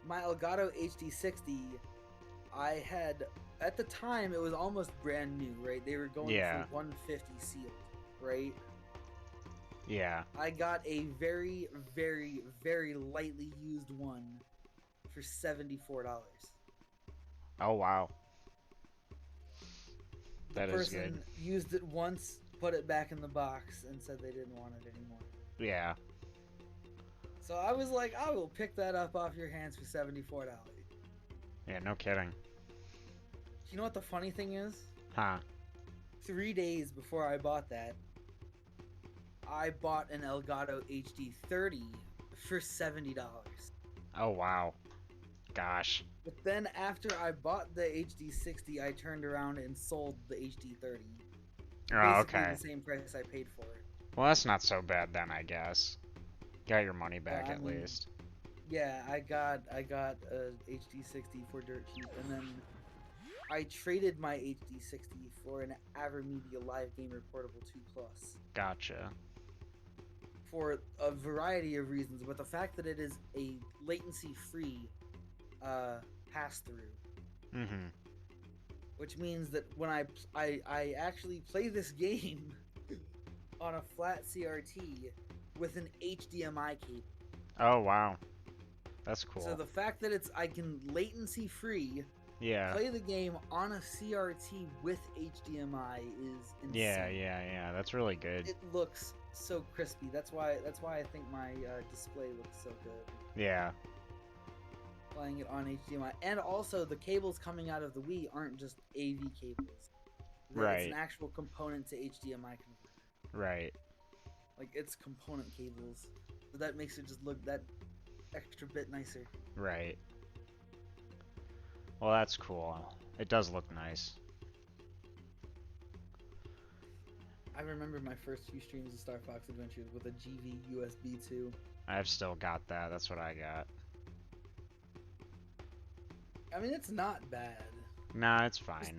My Elgato HD60, I had at the time it was almost brand new, right? They were going Yeah. for 150 sealed, right? Yeah. I got a very, very, very lightly used one for $74. Oh wow. The That is good. person used it once, put it back in the box, and said they didn't want it anymore. Yeah. So I was like, I will pick that up off your hands for $74. Yeah, no kidding. You know what the funny thing is? Huh. 3 days before I bought that, I bought an Elgato HD30 for $70. Oh wow. Gosh. But then after I bought the HD60, I turned around and sold the HD30 for Oh, basically okay. the same price I paid for it. Well, that's not so bad then, I guess. Got your money back I at mean, least. yeah, I got a HD60 for dirt cheap, and then I traded my HD60 for an AverMedia Live Gamer Portable 2 Plus Gotcha. for a variety of reasons, but the fact that it is a latency-free pass-through, Mm-hmm. which means that when I actually play this game on a flat CRT with an HDMI cable. Oh wow. That's So cool. the fact that I can latency-free Yeah. play the game on a CRT with HDMI is Yeah, insane. yeah. That's really good. It looks so crispy. That's why I think my display looks so good. Yeah. Playing it on HDMI, and also the cables coming out of the Wii aren't just AV cables. It's an Right. actual component to HDMI converter. Right. Like it's component cables, so that makes it just look that extra bit nicer. Right. Well, that's cool. It does look nice. I remember my first few streams of Star Fox Adventures with a GV USB 2. I've still got that. That's what I got. I mean, it's not bad. Nah, it's fine.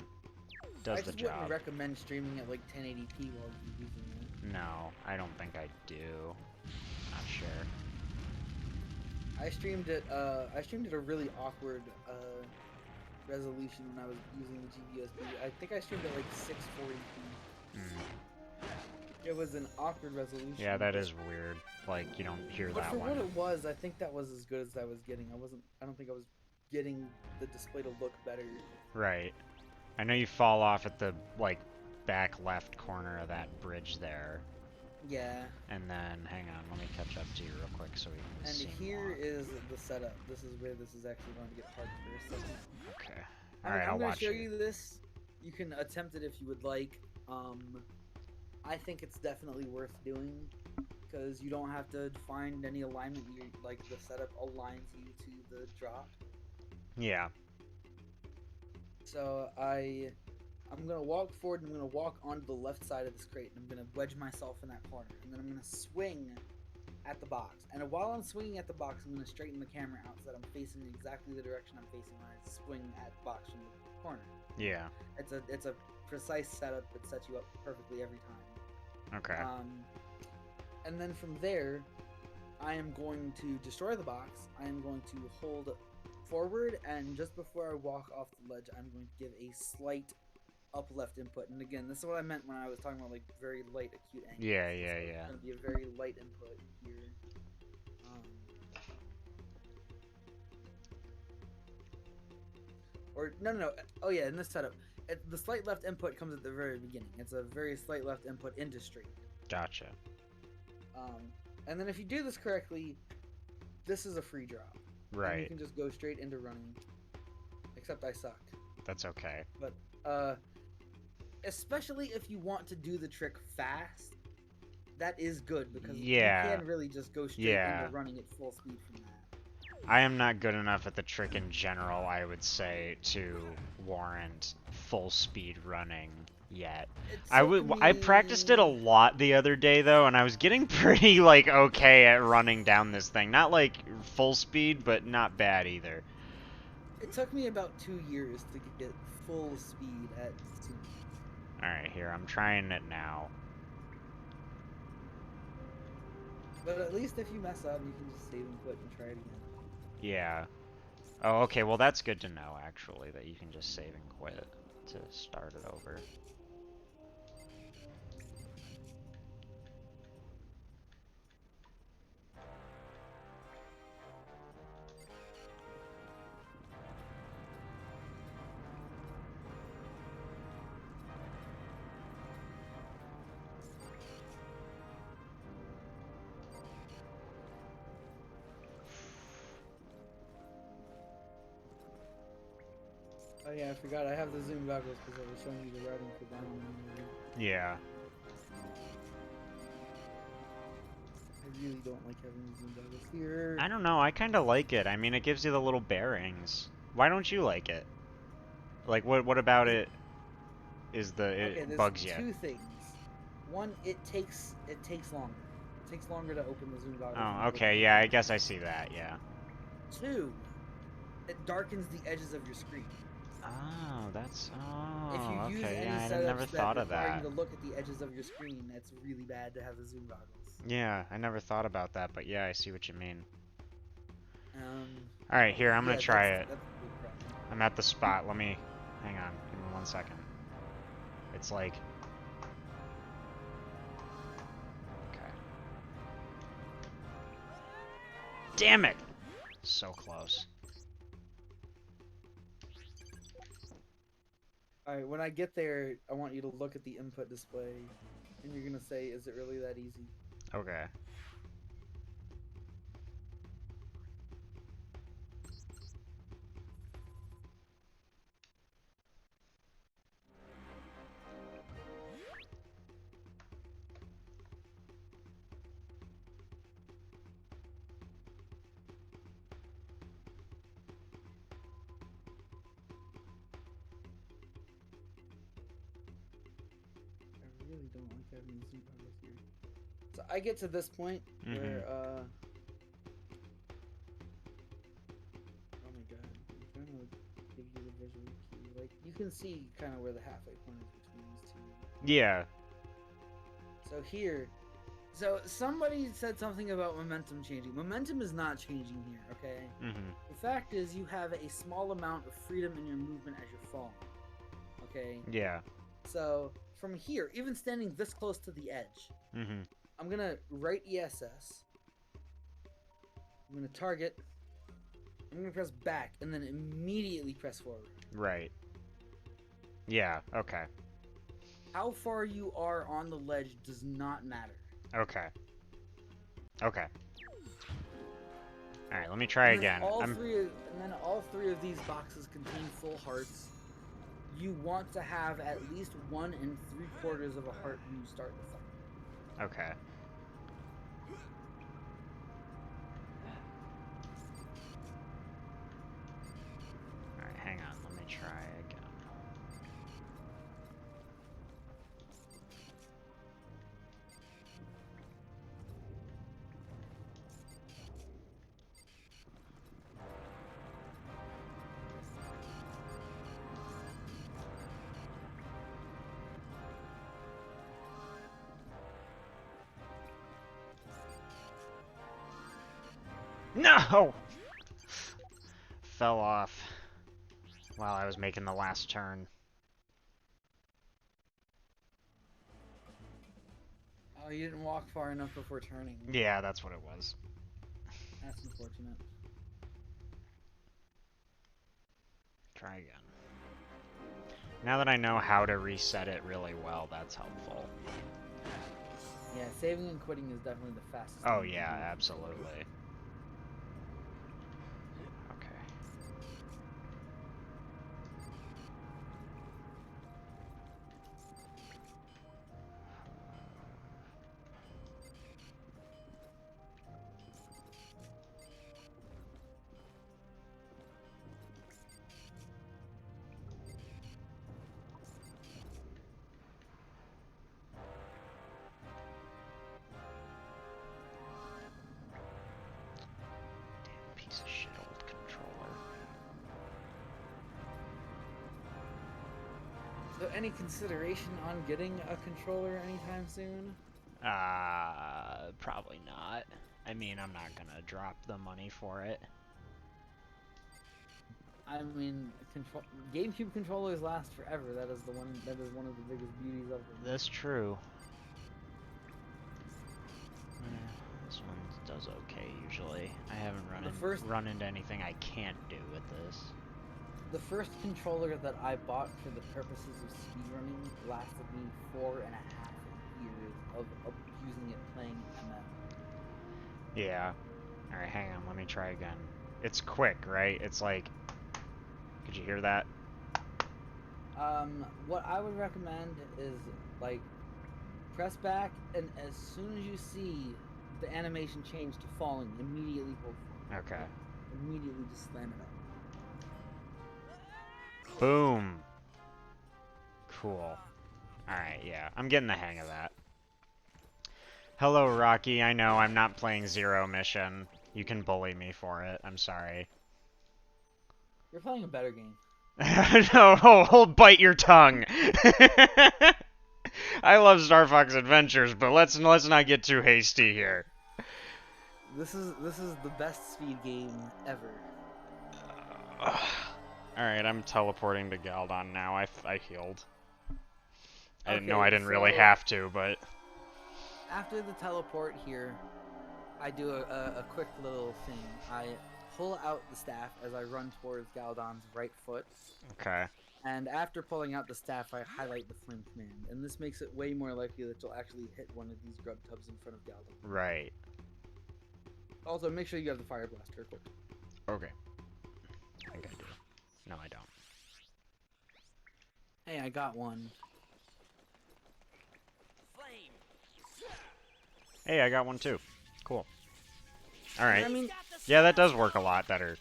Does I the just wouldn't job. recommend streaming at like 1080p while you're using it. No, I don't think I do. Not sure. I streamed it at a really awkward resolution when I was using the GV USB. I think I streamed at like 640p. Mm. It was an awkward resolution. Yeah, that is weird. Like, you don't hear But that for one. what it was, I think that was as good as I was getting. I don't think I was getting the display to look better. Right. I know you fall off at the, like, back left corner of that bridge there. Yeah. And then, hang on, let me catch up to you real quick so we can And see here more. is the setup. This is where this is actually going to get hard for a second. Okay. I'm Alright, I'll going watch to show it. you this. You can attempt it if you would like. I think it's definitely worth doing because you don't have to find any alignment. Like the setup aligns you to the drop. Yeah. So I'm gonna walk forward and I'm gonna walk onto the left side of this crate and I'm gonna wedge myself in that corner and then I'm gonna swing at the box. And while I'm swinging at the box, I'm gonna straighten the camera out so that I'm facing exactly the direction I'm facing when I swing at the box from the corner. Yeah. It's a precise setup that sets you up perfectly every time. Okay. And then from there, I am going to destroy the box. I am going to hold forward, and just before I walk off the ledge, I'm going to give a slight up left input. And again, this is what I meant when I was talking about like very light acute angles. Yeah. It's going to be a very light input here. Or no. Oh yeah, in this setup, the slight left input comes at the very beginning. It's a very slight left input into straight. Gotcha. And then if you do this correctly, this is a free drop. Right. And you can just go straight into running. Except I suck. That's okay. But especially if you want to do the trick fast, that is good because you can really just go straight into running at full speed from that. I am not good enough at the trick in general, I would say, to warrant full speed running yet. I practiced it a lot the other day though, and I was getting pretty like okay at running down this thing. Not like full speed, but not bad either. It took me about 2 years to get full speed at. Alright, here, I'm trying it now. But at least if you mess up, you can just save and quit and try it again. Yeah. Oh, okay, well that's good to know, actually, that you can just save and quit to start it over. Oh yeah, I forgot. I have the zoom goggles because I was showing you the routing for down. Yeah. I really don't like having the zoom goggles here. I don't know, I kind of like it. I mean, it gives you the little bearings. Why don't you like it? Like, what about it is it bugs you? Two things. One, it takes longer. It takes longer to open the zoom goggles. Oh, okay, yeah, I guess I see that, yeah. Two, it darkens the edges of your screen. Oh, that's... If you Oh, use okay, any yeah, I setups never thought of require that. you to look at the edges of your screen, that's really bad to have the zoom goggles. Yeah, I never thought about that, but yeah, I see what you mean. Alright, here, I'm gonna try it. That's a big problem. I'm at the spot, let me... Hang on, give me 1 second. It's like... Okay. Damn it! So close. Alright, when I get there, I want you to look at the input display, and you're gonna say, is it really that easy? Okay. I really don't like having the zoom goggles here. So I get to this point where, oh my god, I'm trying to give you the visual cue. Like, you can see kind of where the halfway point is between these two. Yeah. So here, so somebody said something about momentum changing. Momentum is not changing here, okay? The fact is you have a small amount of freedom in your movement as you're falling, okay? Yeah. So from here, even standing this close to the edge, I'm gonna right ESS. I'm gonna target. I'm gonna press back and then immediately press forward. Right. Yeah, okay. How far you are on the ledge does not matter. Okay. Okay. Alright, let me try again. And then all three of these boxes contain full hearts. You want to have at least 1 3/4 of a heart when you start the fight. Okay. Alright, hang on. Let me try again. No! Fell off while I was making the last turn. Oh, you didn't walk far enough before turning. Yeah, that's what it was. That's unfortunate. Try again. Now that I know how to reset it really well, that's helpful. Yeah, saving and quitting is definitely the fastest. Oh yeah, absolutely. Piece of shit old controller. So any consideration on getting a controller anytime soon? Probably not. I mean, I'm not gonna drop the money for it. I mean, GameCube controllers last forever. That is one of the biggest beauties of them. That's true. This one does okay usually. I haven't run into anything I can't do with this. The first controller that I bought for the purposes of speedrunning lasted me 4.5 years of using it playing MM. Yeah. Alright, hang on, let me try again. It's quick, right? It's like... Could you hear that? What I would recommend is, like, press back, and as soon as you see the animation change to falling, immediately hold forward. Okay. Immediately just slam it up. Boom! Cool. Alright, yeah. I'm getting the hang of that. Hello, Rocky. I know I'm not playing Zero Mission. You can bully me for it. I'm sorry. You're playing a better game. No, hold, bite your tongue. I love Star Fox Adventures, but let's not get too hasty here. This is the best speed game ever. Alright, I'm teleporting to Galdon now. I healed. I didn't know Okay, I didn't really have to, but... After the teleport here, I do a quick little thing. I pull out the staff as I run towards Galdon's right foot. Okay. And after pulling out the staff, I highlight the flame command. And this makes it way more likely that you'll actually hit one of these grub tubs in front of Galdon. Right. Also, make sure you have the fire blaster equipped. Okay. I think I do. No, I don't. Hey, I got one. Hey, I got one too. Cool. Alright. I mean, yeah, that does work a lot better.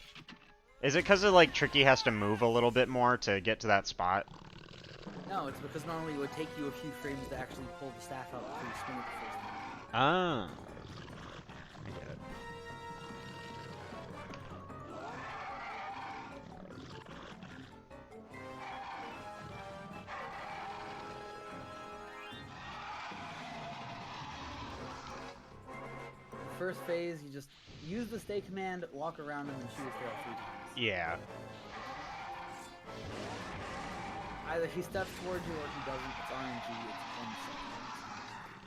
Is it because like Tricky has to move a little bit more to get to that spot? No, it's because normally it would take you a few frames to actually pull the staff out before you swing it the first time. Ah. I get it. First phase, you just use the stay command, walk around him, and shoot his tail 3 times. Yeah. Either he steps towards you or he doesn't. It's RNG. It's 1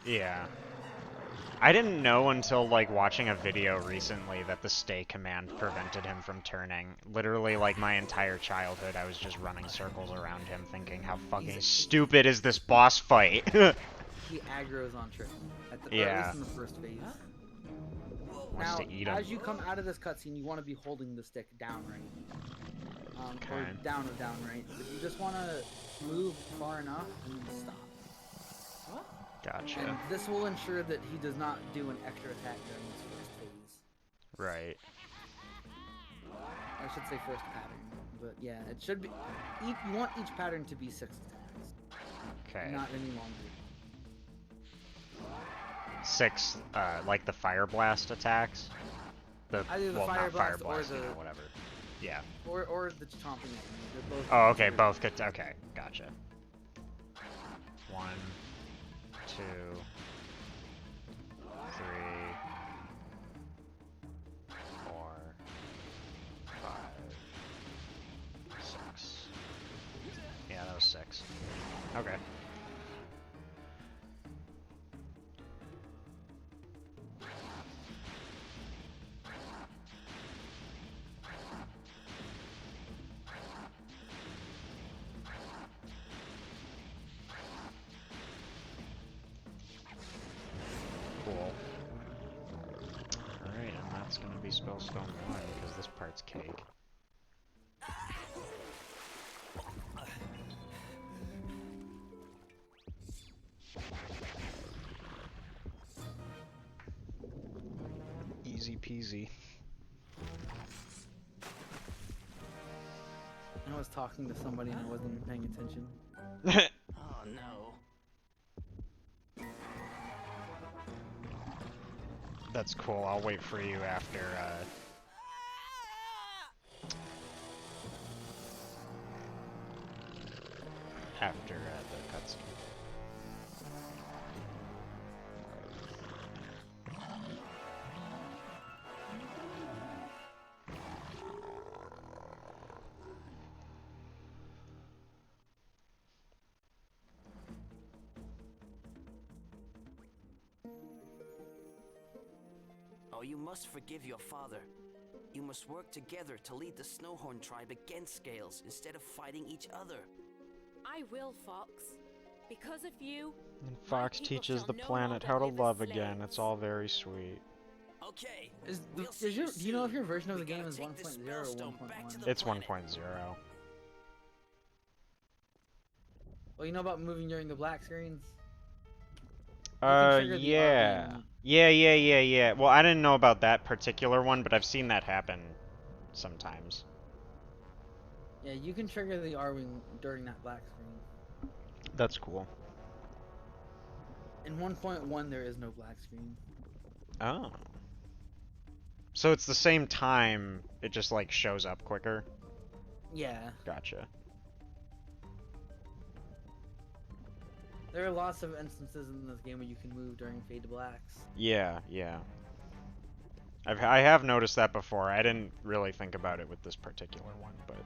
second. Yeah. I didn't know until, like, watching a video recently that the stay command prevented him from turning. Literally, like, my entire childhood, I was just running circles around him thinking, how fucking stupid is this boss fight? He aggroes on Trick. Or at least in the first phase. Wants Now, to eat him. as you come out of this cutscene, you want to be holding the stick down right. Okay. Or down right. But you just want to move far enough and then stop. Gotcha. And this will ensure that he does not do an extra attack during this first phase. Right. I should say first pattern. But yeah, it should be... You want each pattern to be 6 attacks. Okay. Not any longer. 6, like the Fire Blast attacks? Either the Fire Blast or the... whatever. Yeah. Or the chomping at you. They're both... Oh, okay, both could... Okay, gotcha. 1, 2, 3, 4, 5, 6. Yeah, that was 6. Okay. Cool. Alright, and that's gonna be Spellstone 1, because this part's cake. Easy peasy. I was talking to somebody and I wasn't even paying attention. Oh no. That's cool. I'll wait for you after, the cutscene. Oh, you must forgive your father. You must work together to lead the Snowhorn tribe against Scales instead of fighting each other. I will, Fox. Because of you, And my Fox people teaches shall the no planet longer how to live as love again. slaves. It's all very sweet. Okay. Do you know if your version of the game is 1.0 or 1.1? It's 1.0. Well, you know about moving during the black screens? trigger the Yeah. RB. Yeah. Well, I didn't know about that particular one, but I've seen that happen sometimes. Yeah, you can trigger the R wing during that black screen. That's cool. In 1.1, there is no black screen. Oh. So it's the same time, it just like shows up quicker? Yeah. Gotcha. There are lots of instances in this game where you can move during fade to blacks. Yeah. I have noticed that before. I didn't really think about it with this particular one, but...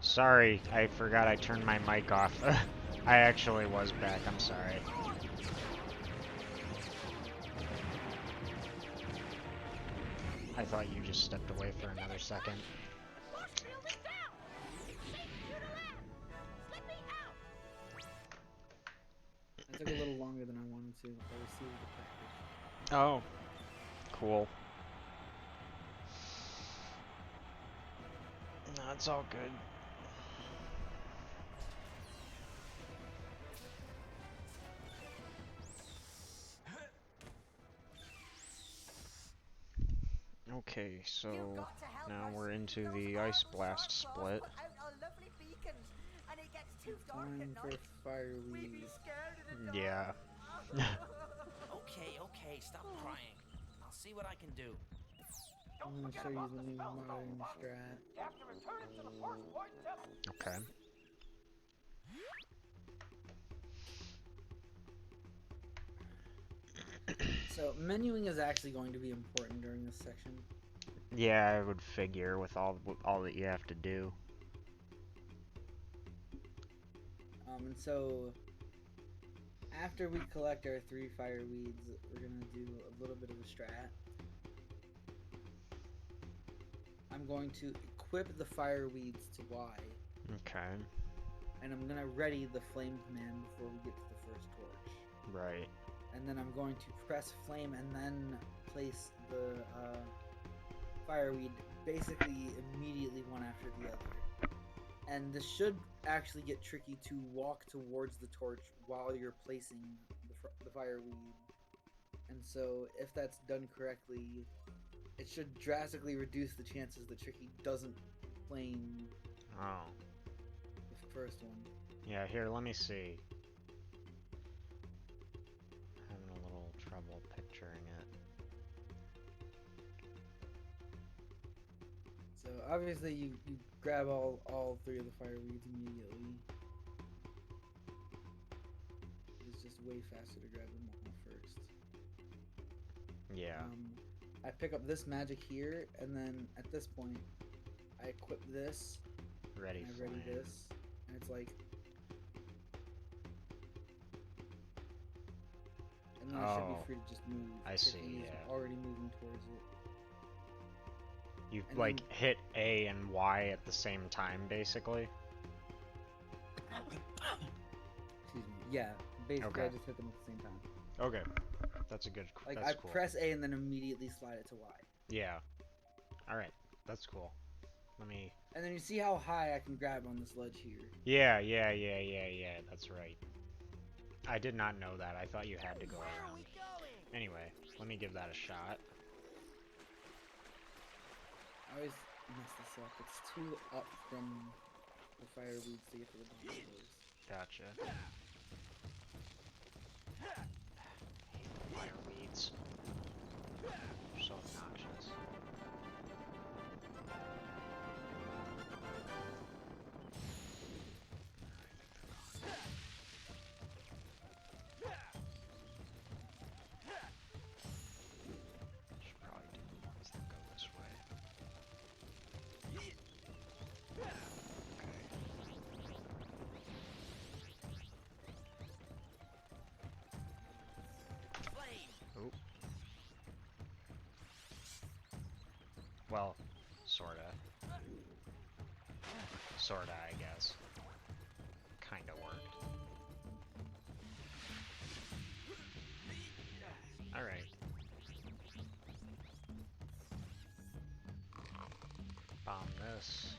Sorry, I forgot I turned my mic off. I actually was back, I'm sorry. I thought you just stepped away for another second. It took a little longer than I wanted to. I received the package. Oh, cool. No, it's all good. Okay, so now we're into the Ice Blast split. Time for fire weeds. Yeah. Okay, stop crying. I'll see what I can do. I'm gonna show you the new modern strat. Okay. So menuing is actually going to be important during this section. Yeah, I would figure with all that you have to do. And so after we collect our 3 fire weeds, we're gonna do a little bit of a strat. I'm going to equip the fire weeds to Y. Okay. And I'm gonna ready the flame command before we get to the first torch. Right. And then I'm going to press flame and then place the fireweed basically immediately one after the other. And this should actually get tricky to walk towards the torch while you're placing the fireweed. And so if that's done correctly, it should drastically reduce the chances that Tricky doesn't flame Oh. the first one. Yeah, here, let me see. Having a little trouble picturing it. So obviously you grab all three of the fireweeds immediately. It's just way faster to grab them all first. Yeah. I pick up this magic here, and then at this point, I equip this. Ready and I flame. ready this, and it's like, and then I should be free to just move. I see, Tricky is yeah. already moving towards it. You And like then- hit A and Y at the same time, basically. Excuse me. Yeah, basically I Okay. just hit them at the same time. Okay, that's a good. Like that's I cool. press A and then immediately slide it to Y. Yeah. All right, that's cool. Let me. And then you see how high I can grab on this ledge here. Yeah. That's right. I did not know that. I thought you had to go around. Anyway, let me give that a shot. I always mess this up. It's too up from the fireweeds to get to the bottom of those. Gotcha. Fireweeds. They're so obnoxious. Should probably do the ones that go this way. Oop. Well, sorta. Sorta, I guess. Kinda worked. Alright. Bomb this.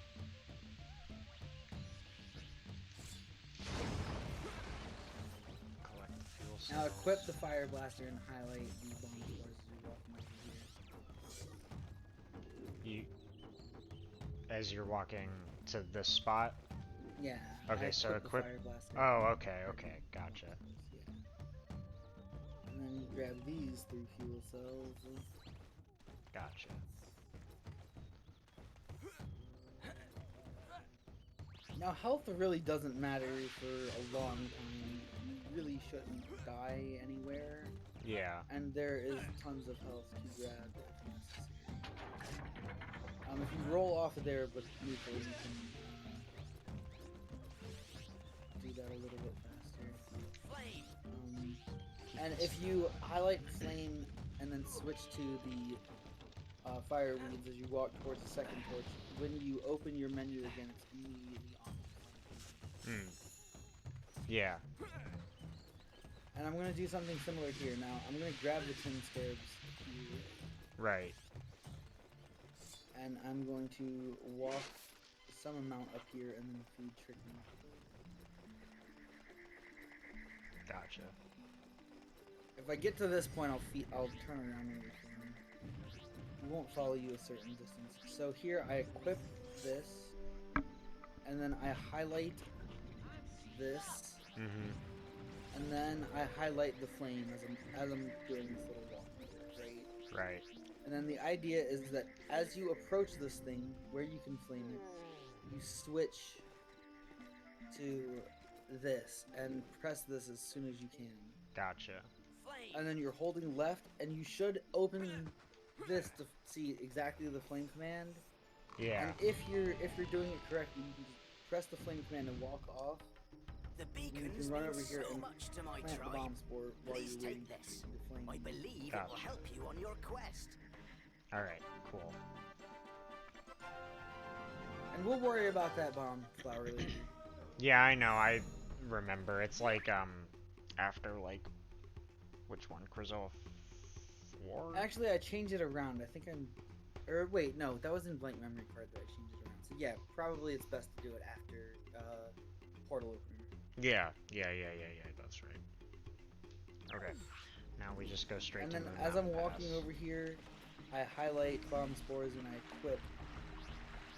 Collect the fuel cells. Now equip the fire blaster and highlight the bomb doors as you're walking over here. You, as you're walking to this spot? Yeah. Okay, I so the equip. fire blaster. Oh, okay, gotcha. Yeah. And then you grab these 3 fuel cells. Gotcha. Now health really doesn't matter for a long time. You really shouldn't die anywhere. Yeah. And there is tons of health to grab if necessary. If you roll off of there with neutral, you can do that a little bit faster. And if you highlight flame and then switch to the fireweeds as you walk towards the second torch, when you open your menu again, it's immediately on. Yeah. And I'm gonna do something similar here now. I'm gonna grab the tin scarabs here. Right. And I'm going to walk some amount up here and then feed Tricky. Gotcha. If I get to this point, I'll turn around and return. He won't follow you a certain distance. So here I equip this, and then I highlight this, and then I highlight the flame as I'm doing this little walk, right? Right. And then the idea is that as you approach this thing, where you can flame it, you switch to this and press this as soon as you can. Gotcha. And then you're holding left, and you should open this to see exactly the flame command. Yeah. And if you're doing it correctly, you can just press the flame command and walk off. The You beacons can run mean over here so and much to my plant the tribe. bomb spore while Please you're waiting take to this. see the flame. I believe it will Gotcha. help you on your quest. Alright, cool. And we'll worry about that bomb flower later. Yeah, I know, I remember. It's like, after, like, Which one? Krizoa 4? Actually, I changed it around. I think I'm... Or wait, no, that was in blank memory card that I changed it around. So yeah, probably it's best to do it after portal opener. Yeah, that's right. Okay, now we just go straight and to then Moon as I'm Mountain walking Pass. over here, I highlight bomb spores and I equip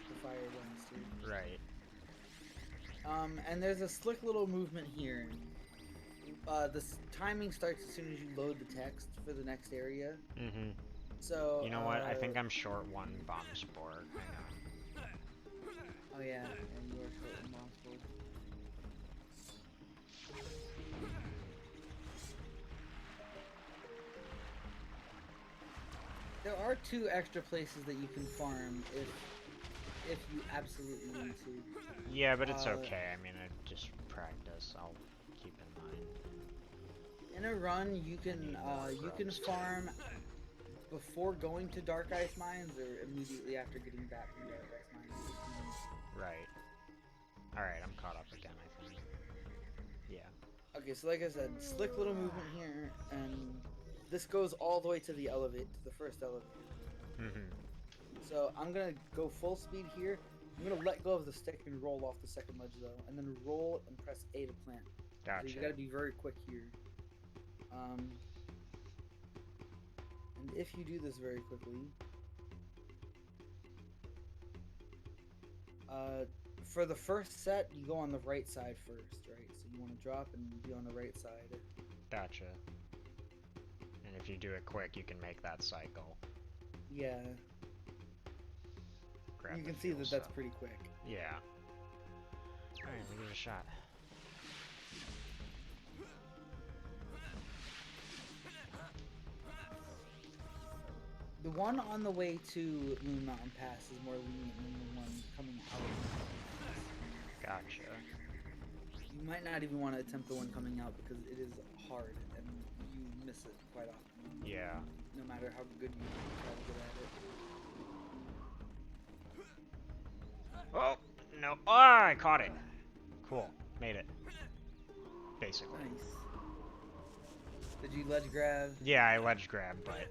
the fire blaster. Right. And there's a slick little movement here. Timing starts as soon as you load the text for the next area. Mm-hmm. So you know what? I think I'm short one bomb spore. Hang on. Oh yeah, and you are short one bomb spore. There are 2 extra places that you can farm if you absolutely need to. Yeah, but it's okay. I mean, I just practice. I'll keep in mind. In a run, you can farm before going to Dark Ice Mines or immediately after getting back from Dark Ice Mines. Right. Alright, I'm caught up again, I think. Yeah. Okay, so like I said, slick little movement here, and this goes all the way to the first elevator. Mm-hmm. So I'm gonna go full speed here. I'm gonna let go of the stick and roll off the second ledge though, and then roll and press A to plant. Gotcha. So you gotta be very quick here. And if you do this very quickly, for the first set, you go on the right side first, right? So you want to drop and be on the right side. Gotcha. And if you do it quick, you can make that cycle. Yeah. Grab You the can see fuel that that's cell. pretty quick. Yeah. Alright, we give it a shot. The one on the way to Moon Mountain Pass is more lenient than the one coming out of Moon Mountain Pass. Gotcha. You might not even want to attempt the one coming out because it is hard and you miss it quite often. Yeah. No matter how good you try to get at it. Oh! No. Ah, I caught it! Cool. Made it. Basically. Nice. Did you ledge grab? Yeah, I ledge grabbed, but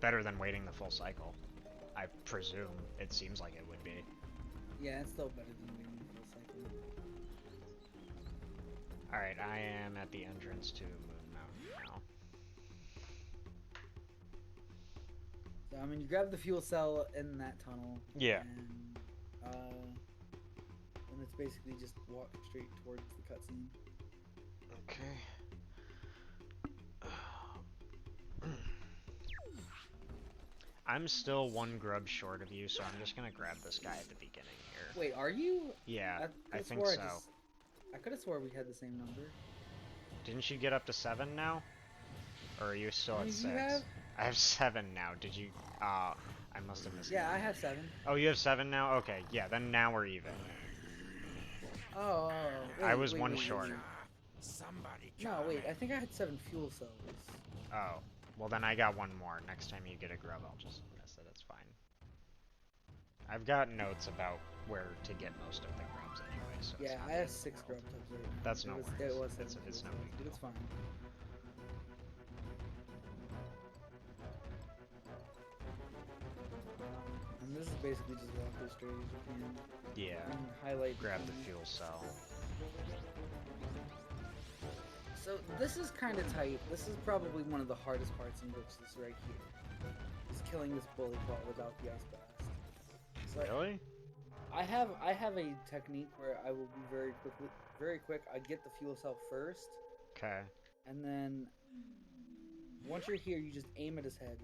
better than waiting the full cycle. I presume. It seems like it would be. Yeah, it's still better than waiting the full cycle. Alright, I am at the entrance to Moon Mountain now. So, I mean, you grab the fuel cell in that tunnel. Yeah. And it's basically just walk straight towards the cutscene. Okay. I'm still one grub short of you, so I'm just gonna grab this guy at the beginning here. Wait, are you? Yeah, I think swore so. I could have swore we had the same number. Didn't you get up to 7 now? Or are you still How at many do 6? you have? I have 7 now. Did you? I must have missed it. Yeah, I have 7. Oh, you have 7 now? Okay, yeah, then now we're even. Oh. Wait, I was wait, one wait, short. wait. No, wait, I think I had 7 fuel cells. Oh, well then I got one more. Next time you get a grub, I'll just miss it. It's fine. I've got notes about where to get most of the grubs anyway, so it's Yeah, not I the have end of 6 the grub world. tubs right now. That's no It worries. was It's 7 no fuel big cells, but deal. it's fine. And this is basically just walk as straight as you can. Yeah. And highlight. Grab the things. fuel cell. So this is kind of tight. This is probably one of the hardest parts in Glitchless right here. Is killing this bully claw without the ice blast. So Really? I have a technique where I will be very quick. I get the fuel cell first, Okay. and then once you're here, you just aim at his head.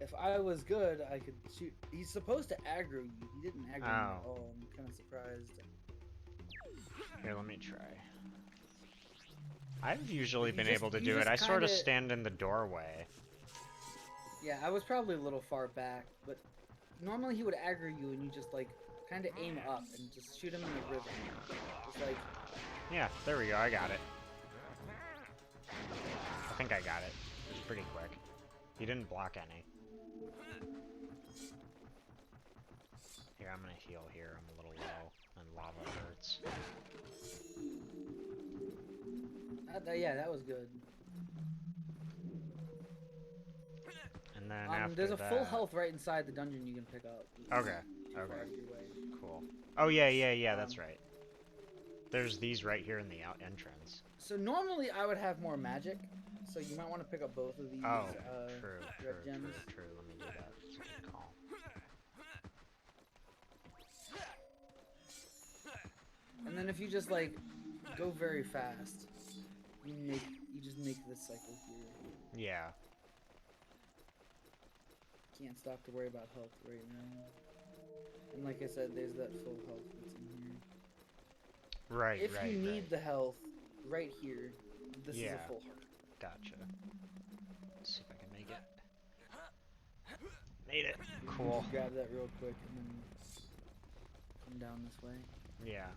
If I was good, I could shoot. He's supposed to aggro you. He didn't aggro me at Oh. all. I'm kind of surprised. Here, let me try. I've usually been just- able to you do it. just I sort of kinda- stand in the doorway. Yeah, I was probably a little far back, but normally he would aggro you and you just like kind of aim up and just shoot him in the rhythm. Just like, Yeah, there we go. I got it. I think I got it. It was pretty quick. He didn't block any. Here, I'm gonna heal here. I'm a little low. And lava hurts. Yeah, that was good. And then after there's a that... full health right inside the dungeon you can pick up. Okay, Too far out okay. of your way. Cool. Oh, yeah, that's right. There's these right here in the entrance. So normally I would have more magic, so you might want to pick up both of these true, red gems. true. Let me do that. That's a good call. And then if you just like go very fast, you just make this cycle here. Yeah. Can't stop to worry about health right now. And like I said, there's that full health that's in here. Right, if you need the health, right here, this is a full heart. Gotcha. Let's see if I can make it. Made it. Cool. Just grab that real quick and then come down this way. Yeah.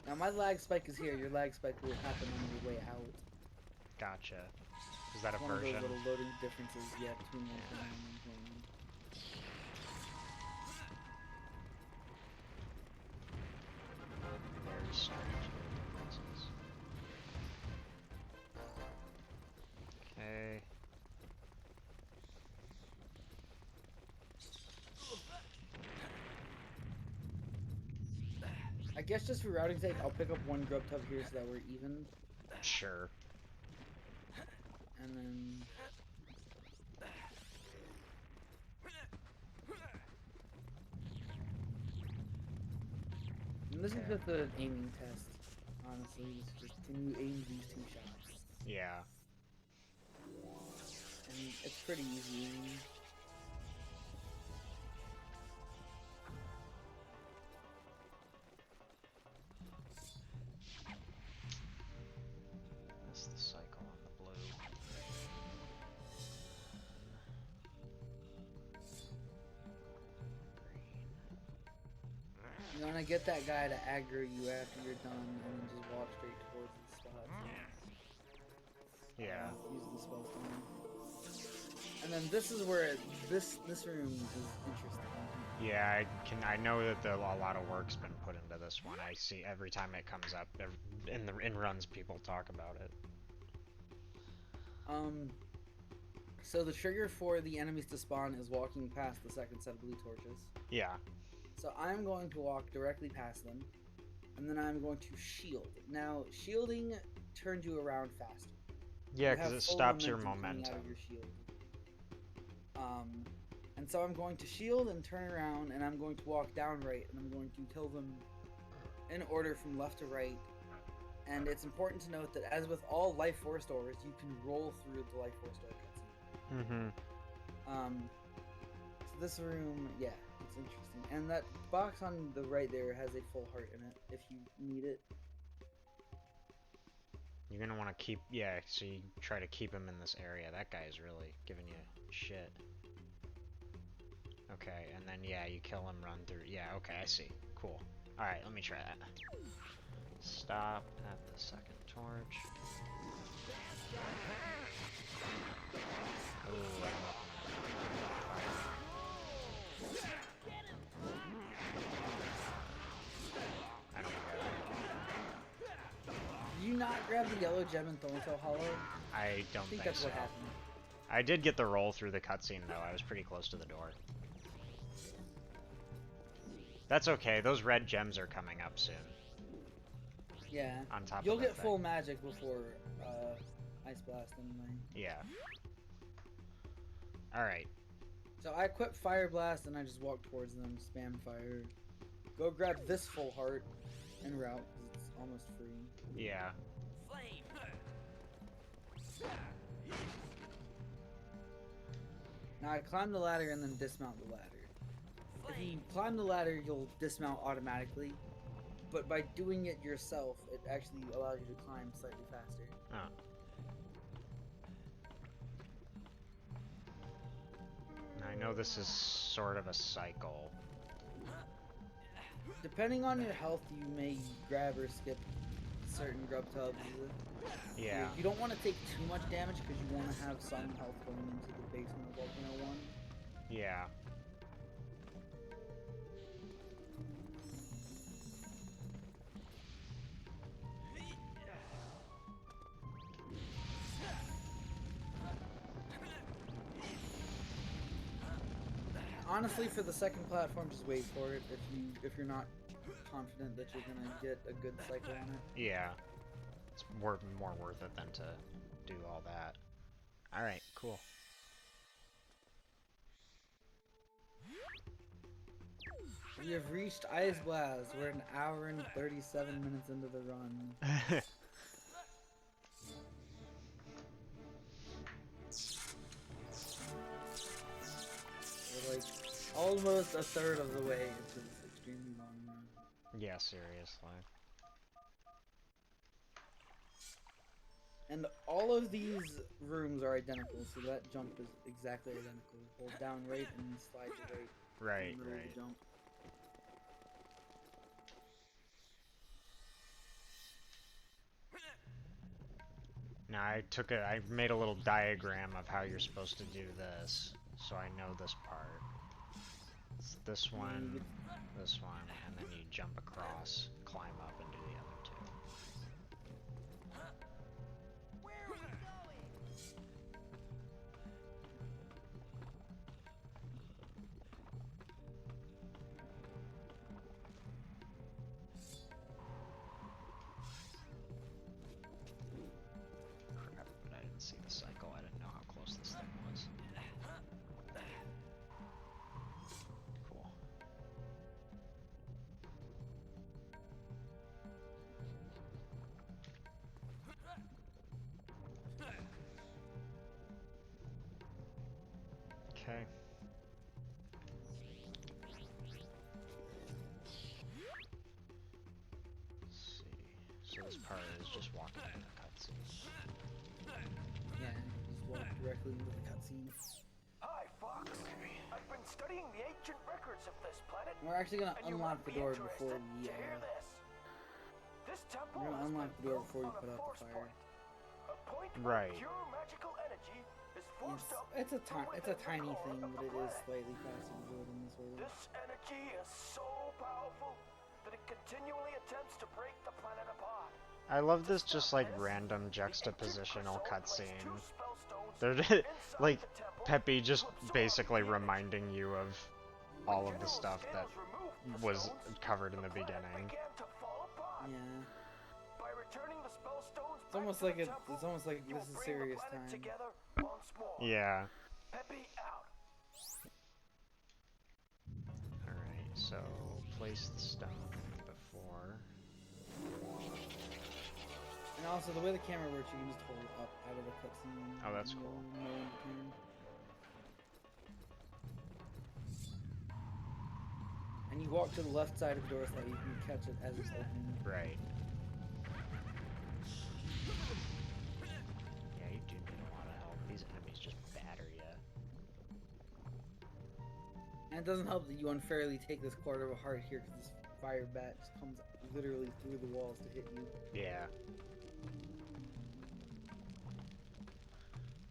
Now my lag spike is here. Your lag spike will happen on your way out. Gotcha. Is that a One version? of those little loading differences, yeah, between 1.9 and 1.1. There's so much differences. Okay. I guess just for routing's sake, I'll pick up one grub tub here so that we're even. Sure. And then... And this is just an aiming test, honestly. It's just, can you aim these two shots? Yeah. And it's pretty easy. That's the cycle on the blue. You want to get that guy to aggro you after you're done, and then just walk straight towards the spot. Yeah. Use the spell stone. And then this is where this room is interesting. Yeah, I know that a lot of work's been put into this one. I see every time it comes up in runs, people talk about it. So the trigger for the enemies to spawn is walking past the second set of blue torches. Yeah. So I'm going to walk directly past them, and then I'm going to shield. Now, shielding turns you around faster. Yeah, because it stops your momentum. Out of your shield. And so I'm going to shield and turn around, and I'm going to walk down right, and I'm going to kill them in order from left to right. And it's important to note that, as with all Life Force doors, you can roll through the Life Force door cutscene. Mm-hmm. So this room, yeah, it's interesting. And that box on the right there has a full heart in it, if you need it. You're gonna want to keep, yeah, so you try to keep him in this area. That guy is really giving you shit. Okay, and then, yeah, you kill him, run through. Yeah, okay, I see. Cool. Alright, let me try that. Stop at the second torch. Ooh, I don't know. Did you not grab the yellow gem in Thorntail Hollow? I don't I think that's so. what happened. I did get the roll through the cutscene, though. I was pretty close to the door. That's okay. Those red gems are coming up soon. Yeah. On top You'll of get that full thing. magic before Ice Blast anyway. Yeah. Alright. So I equip Fire Blast and I just walk towards them, spam fire. Go grab this full heart and route because it's almost free. Yeah. Now I climb the ladder and then dismount the ladder. If you climb the ladder, you'll dismount automatically. But by doing it yourself, it actually allows you to climb slightly faster. Oh. I know this is sort of a cycle. Depending on your health, you may grab or skip certain grub tubs. Yeah. You don't want to take too much damage because you want to have some health going into the basement of Volcano 1. Yeah. Honestly, for the second platform, just wait for it. If you're not confident that you're gonna get a good cycle on it. Yeah, it's more worth it than to do all that. All right, cool. We have reached Ice Blast. We're an hour and 37 minutes into the run. We're like almost a third of the way into this extremely long run. Yeah, seriously. And all of these rooms are identical, so that jump is exactly identical. Hold down right and slide to right. Right, In the middle of right. the jump. Now I made a little diagram of how you're supposed to do this, so I know this part. It's this one, and then you jump across, climb up, and do the other two. Crap, but I didn't see the cycle. I didn't know how close this thing was. Cool. Okay. Let's see. So this part is just walking in the cutscene. Yeah, just walk directly into the cutscene. Hi, Fox. I've been studying the ancient records of this planet. We're actually gonna and you unlock might the be door interested before to we hear this. This temple we're gonna has unlock been the door built before we on put a out the force fire. point. A point Right. where pure magical energy is forced up It's a from it's a within the tiny core thing, of but the it is planet. slightly faster to do it in this order. This energy is so powerful that it continually attempts to break the planet apart. I love this To just stop like this, random the ancient juxtapositional Crusade placed cutscene. 2 spellstones They're inside like the temple Peppy just to absorb basically the energy. reminding you of When all of the General stuff that Scales removed the was stones, covered in the planet beginning. began to fall apart. Yeah. By returning the spellstones It's almost back like to the temple, it's almost like you this will is bring the serious planet time. together once more. Yeah. Peppy out. Alright, so place the stone before. And also the way the camera works, you can just hold up out of the cutscene. Oh, that's and cool. know when to turn. And you walk to the left side of the door so that you can catch it as it's opening. Right. Yeah, you do need a lot of help. These enemies just batter you. And it doesn't help that you unfairly take this quarter of a heart here because this fire bat just comes literally through the walls to hit you. Yeah.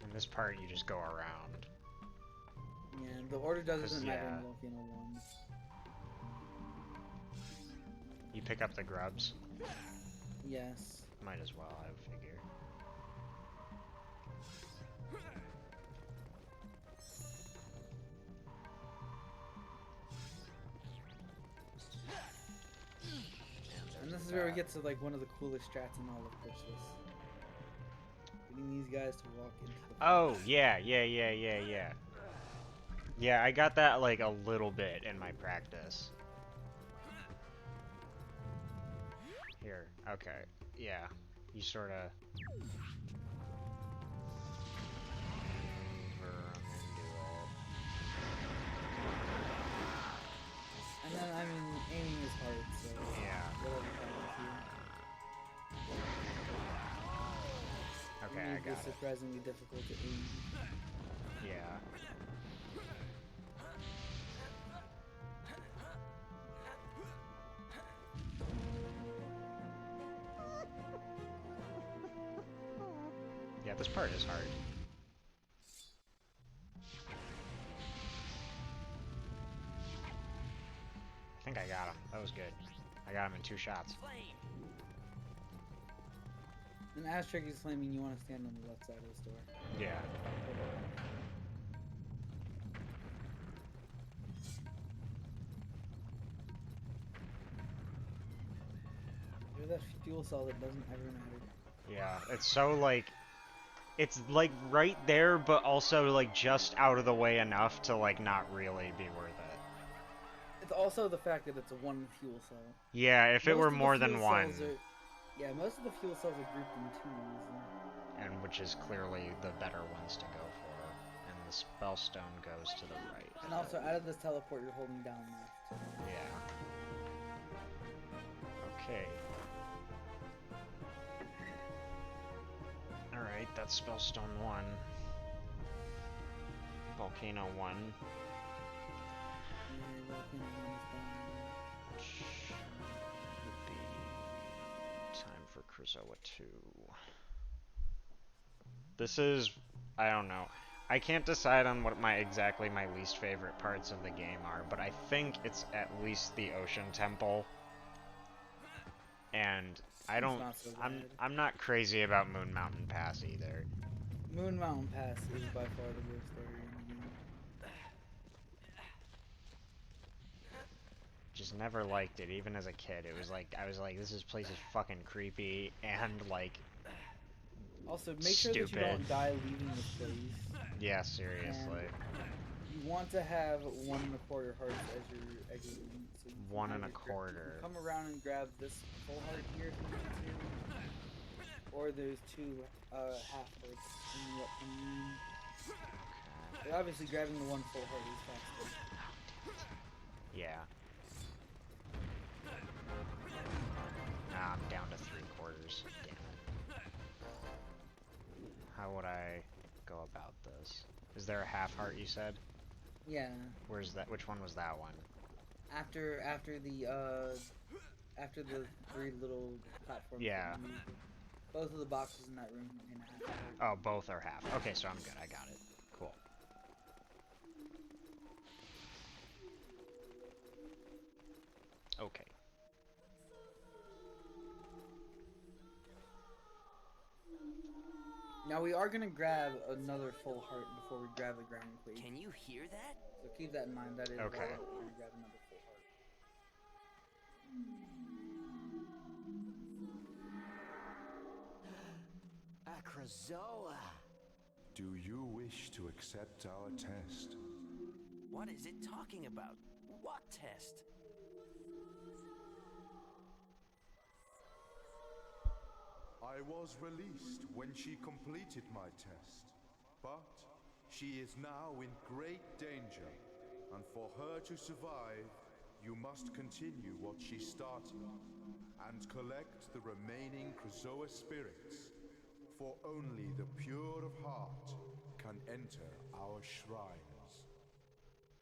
In this part, you just go around. Yeah, the order doesn't 'Cause, matter yeah. in Volcano 1. You pick up the grubs. Yes. Might as well, I would figure. And this is where we get to like one of the coolest strats in all of Glitchless. Getting these guys to walk into the Oh, yeah. Yeah, I got that like a little bit in my practice. Here, okay, yeah. You sort of And then, I mean, aiming is hard, so Yeah. whatever happens here. Okay, I It is got it. surprisingly difficult to aim. Yeah. Yeah, this part is hard. I think I got him. That was good. I got him in 2 shots. And as Tricky's flaming, you want to stand on the left side of the store. Yeah. There's that fuel cell that doesn't ever matter. Yeah, it's so, like... It's, like, right there, but also, like, just out of the way enough to, like, not really be worth it. It's also the fact that it's a one fuel cell. Yeah, if it were more than one. Yeah, most of the fuel cells are grouped in twos. And which is clearly the better ones to go for. And the spellstone goes to the right. And also, out of this teleport, you're holding down left. Yeah. Okay. Alright, that's spellstone 1. Volcano 1. Which would be time for Krazoa 2. This is, I don't know. I can't decide on what exactly my least favorite parts of the game are, but I think it's at least the Ocean Temple. And I don't, I'm not crazy about Moon Mountain Pass either. Moon Mountain Pass is by far the worst area in the game. Just never liked it, even as a kid. It was like, I was like, this place is fucking creepy, and like, also, make sure that you don't die leaving this place. Yeah, seriously. And you want to have 1 1/4 hearts as your exit. So 1 1/4. Come around and grab this full heart here if you need to. Or there's 2 half hearts in the upcoming room. Okay. But obviously, grabbing the 1 full heart is faster. Yeah. Nah, I'm down to 3/4. Damn it. How would I go about this? Is there a half heart you said? Yeah. Where's that? Which one was that one? After the 3 little platforms. Yeah. Both of the boxes in that room contain a half heart. Oh, both are half. Okay, so I'm good. I got it. Cool. Okay. Now we are gonna grab another full heart before we grab the ground quake. Can you hear that? So keep that in mind. That is okay. We're gonna grab another full heart. Krazoa. Do you wish to accept our test? What is it talking about? What test? I was released when she completed my test, but she is now in great danger, and for her to survive, you must continue what she started, and collect the remaining Krazoa spirits, for only the pure of heart can enter our shrines.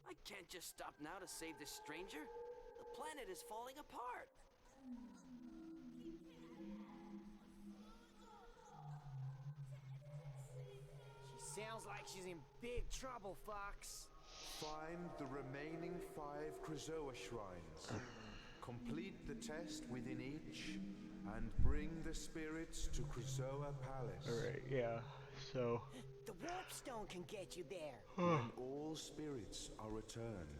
I can't just stop now to save this stranger. The planet is falling apart. Sounds like she's in big trouble, Fox. Find the remaining 5 Krazoa shrines. Complete the test within each, and bring the spirits to Krazoa Palace. Alright, yeah. So... The warp stone can get you there. When all spirits are returned,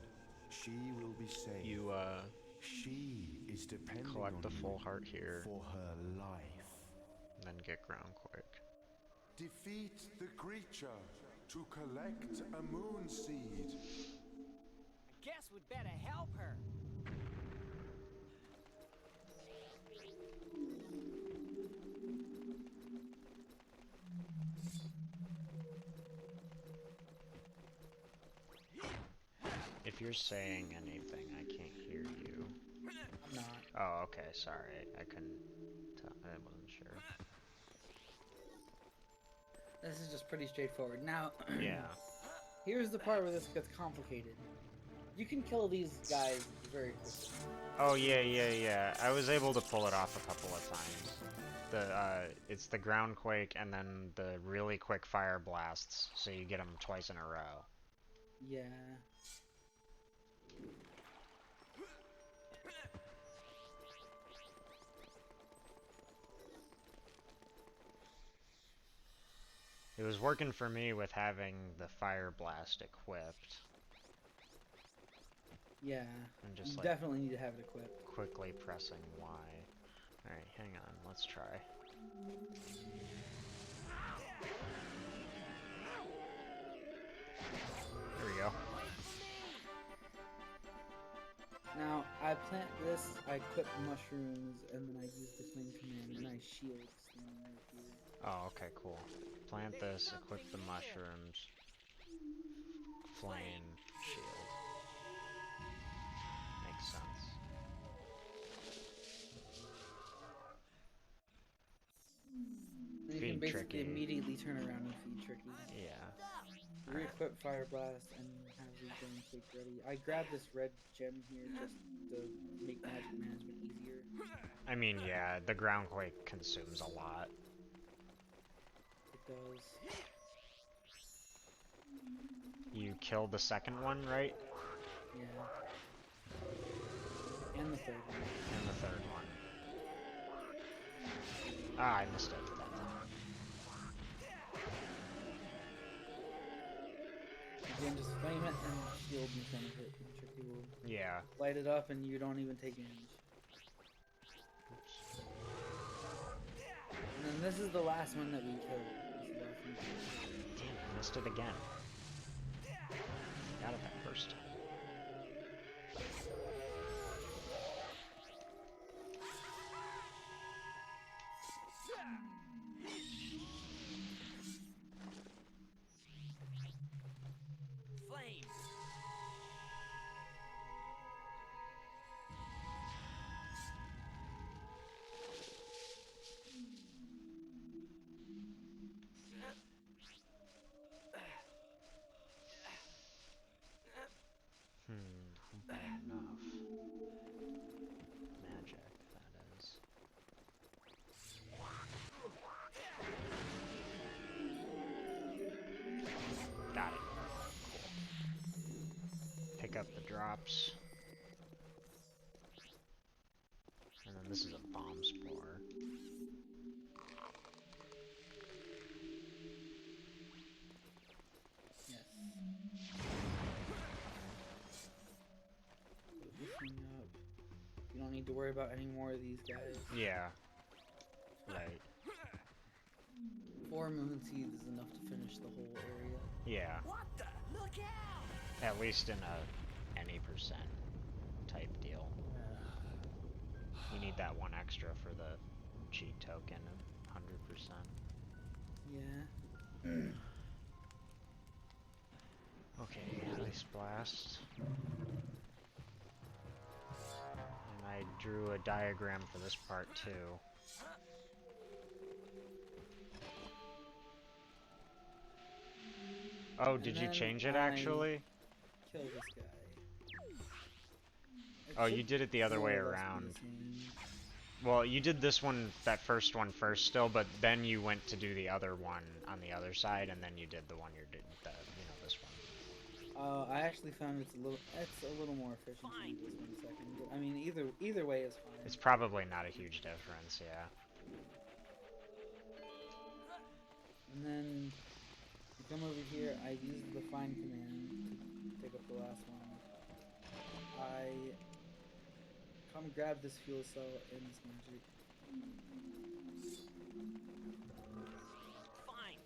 she will be saved. You, She is depending collect on the full you heart here. for her life. And then get ground quick. Defeat the creature to collect a moon seed. I guess we'd better help her. If you're saying anything, I can't hear you. I'm not. Oh, okay, sorry. I couldn't tell. I wasn't sure. This is just pretty straightforward. Now, Yeah. here's the part where this gets complicated. You can kill these guys very quickly. Oh, yeah. I was able to pull it off a couple of times. It's the ground quake and then the really quick fire blasts, so you get them twice in a row. Yeah. It was working for me with having the fire blast equipped. Yeah. And just You like definitely need to have it equipped. quickly pressing Y. Alright, let's try. There we go. Now, I plant this, I equip mushrooms, and then I use the flame command, and I shield standing right here. Oh, okay, cool. Plant this, equip the mushrooms, flame, shield. Makes sense. And you can basically immediately turn around and feed Tricky. Yeah. Re-equip Fire Blast and have Regrown Quake ready. I grabbed this red gem here just to make magic management easier. I mean, yeah, the ground quake consumes a lot. It does. You killed the second one, right? Yeah. And the third one. And the third one. Ah, I missed it that time. Again, just flame it and shield in front of it. And Tricky will light it up and you don't even take damage. Oops. And then this is the last one that we killed. Damn, I missed it again. Got it that first time. Flame! Not enough. Magic, that is. Got it. Cool. Pick up the drops. And then this is a bomb spore. Yes. This thing up. You don't need to worry about any more of these guys. Yeah. Right. 4 moon seeds is enough to finish the whole area. Yeah. What the? Look out! At least in a any % type deal. You need that one extra for the cheat token of 100%. Yeah. Okay, Ice Blast. And I drew a diagram for this part too. Oh, did you change it actually? Kill this guy. Oh, you did it the other way around. Well, you did this one, that first one first still, but then you went to do the other one on the other side, and then you did the one you're doing, this one. I actually found it's a little more efficient to do this 1 second. But, I mean, either way is fine. It's probably not a huge difference, yeah. And then you come over here. I use the find command to pick up the last one. I come grab this fuel cell and this magic. Fine.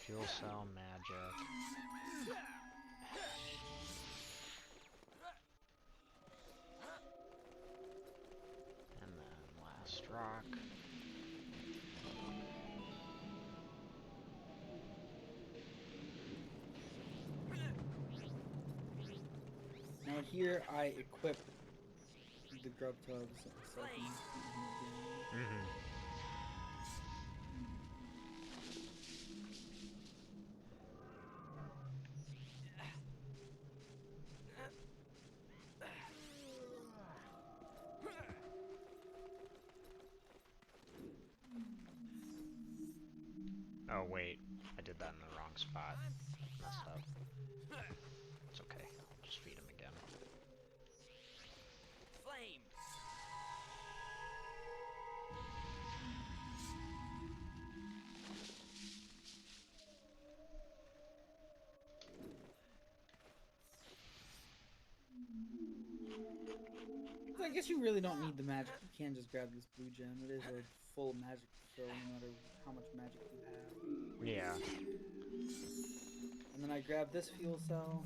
Fuel cell, magic. And then last rock. Now here I equip the grub tubs so I can use them again. Oh wait, I did that in the wrong spot. Messed up. It's okay, I'll just feed him again. Flame! guess you really don't need the magic. You can just grab this blue gem. It is a full magic fill no matter how much magic you have. Yeah. And then I grab this fuel cell.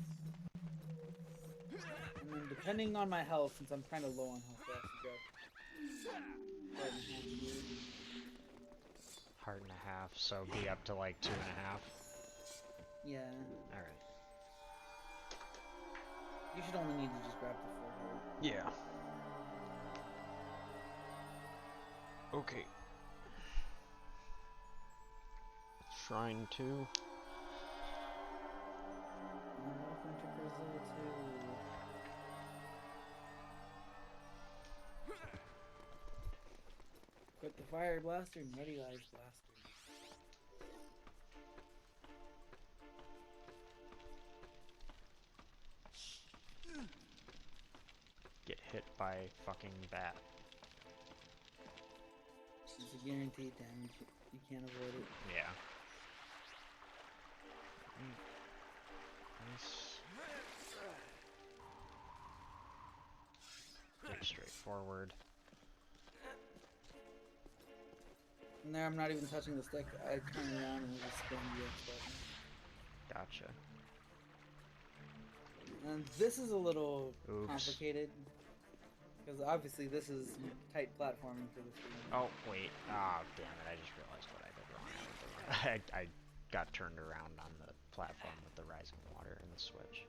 And then depending on my health, since I'm kind of low on health, I actually grab Heart and a half, so be up to like 2.5. Yeah. Alright. You should only need to just grab the full heart. Yeah. Okay. Shrine 2. And welcome to Brazil too. Put the fire blaster and ready eyes blaster. Get hit by fucking bat. It's a guaranteed damage. You can't avoid it. Yeah. Nice. Pretty straightforward. And there, I'm not even touching the stick. I turn around and just spin the X button. Gotcha. And this is a little Oops. complicated. Because obviously this is tight platforming for this game. Oh, wait. Ah, damn it. I just realized what I did wrong. I got turned around on the platform with the rising water and the switch.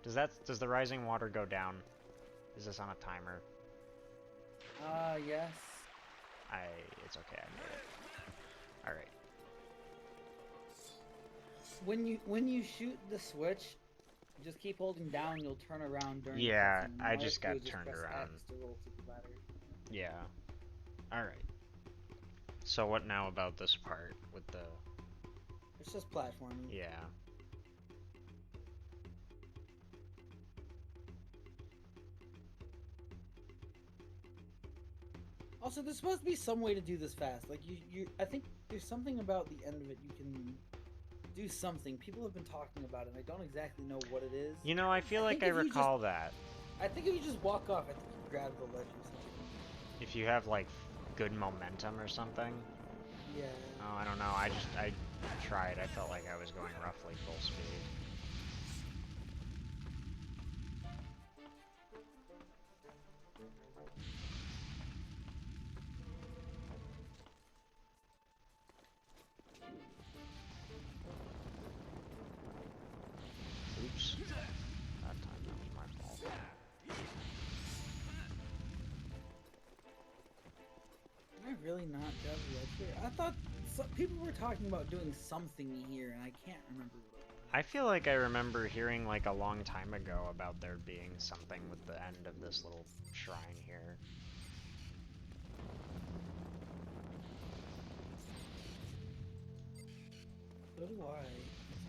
Does the rising water go down? Is this on a timer? Yes. It's okay, I made it. Alright. When you shoot the switch, just keep holding down, you'll turn around during Yeah, the cutscene. I All you just have to got do is turned press around. X to roll through the ladder. Yeah. Alright. So what now about this part with the... It's just platforming. Yeah. Also, there's supposed to be some way to do this fast. Like I think there's something about the end of it. You can do something. People have been talking about it, and I don't exactly know what it is. You know, I feel like I recall that. I think if you just walk off, I think you grab the ledge or something. If you have, like, good momentum or something. Yeah. Oh, I don't know. I tried. I felt like I was going roughly full speed. Oops. That time that was my fault. Am I really not grab the ledge here? I thought people were talking about doing something here, and I can't remember what it was. I feel like I remember hearing like a long time ago about there being something with the end of this little shrine here. So do I.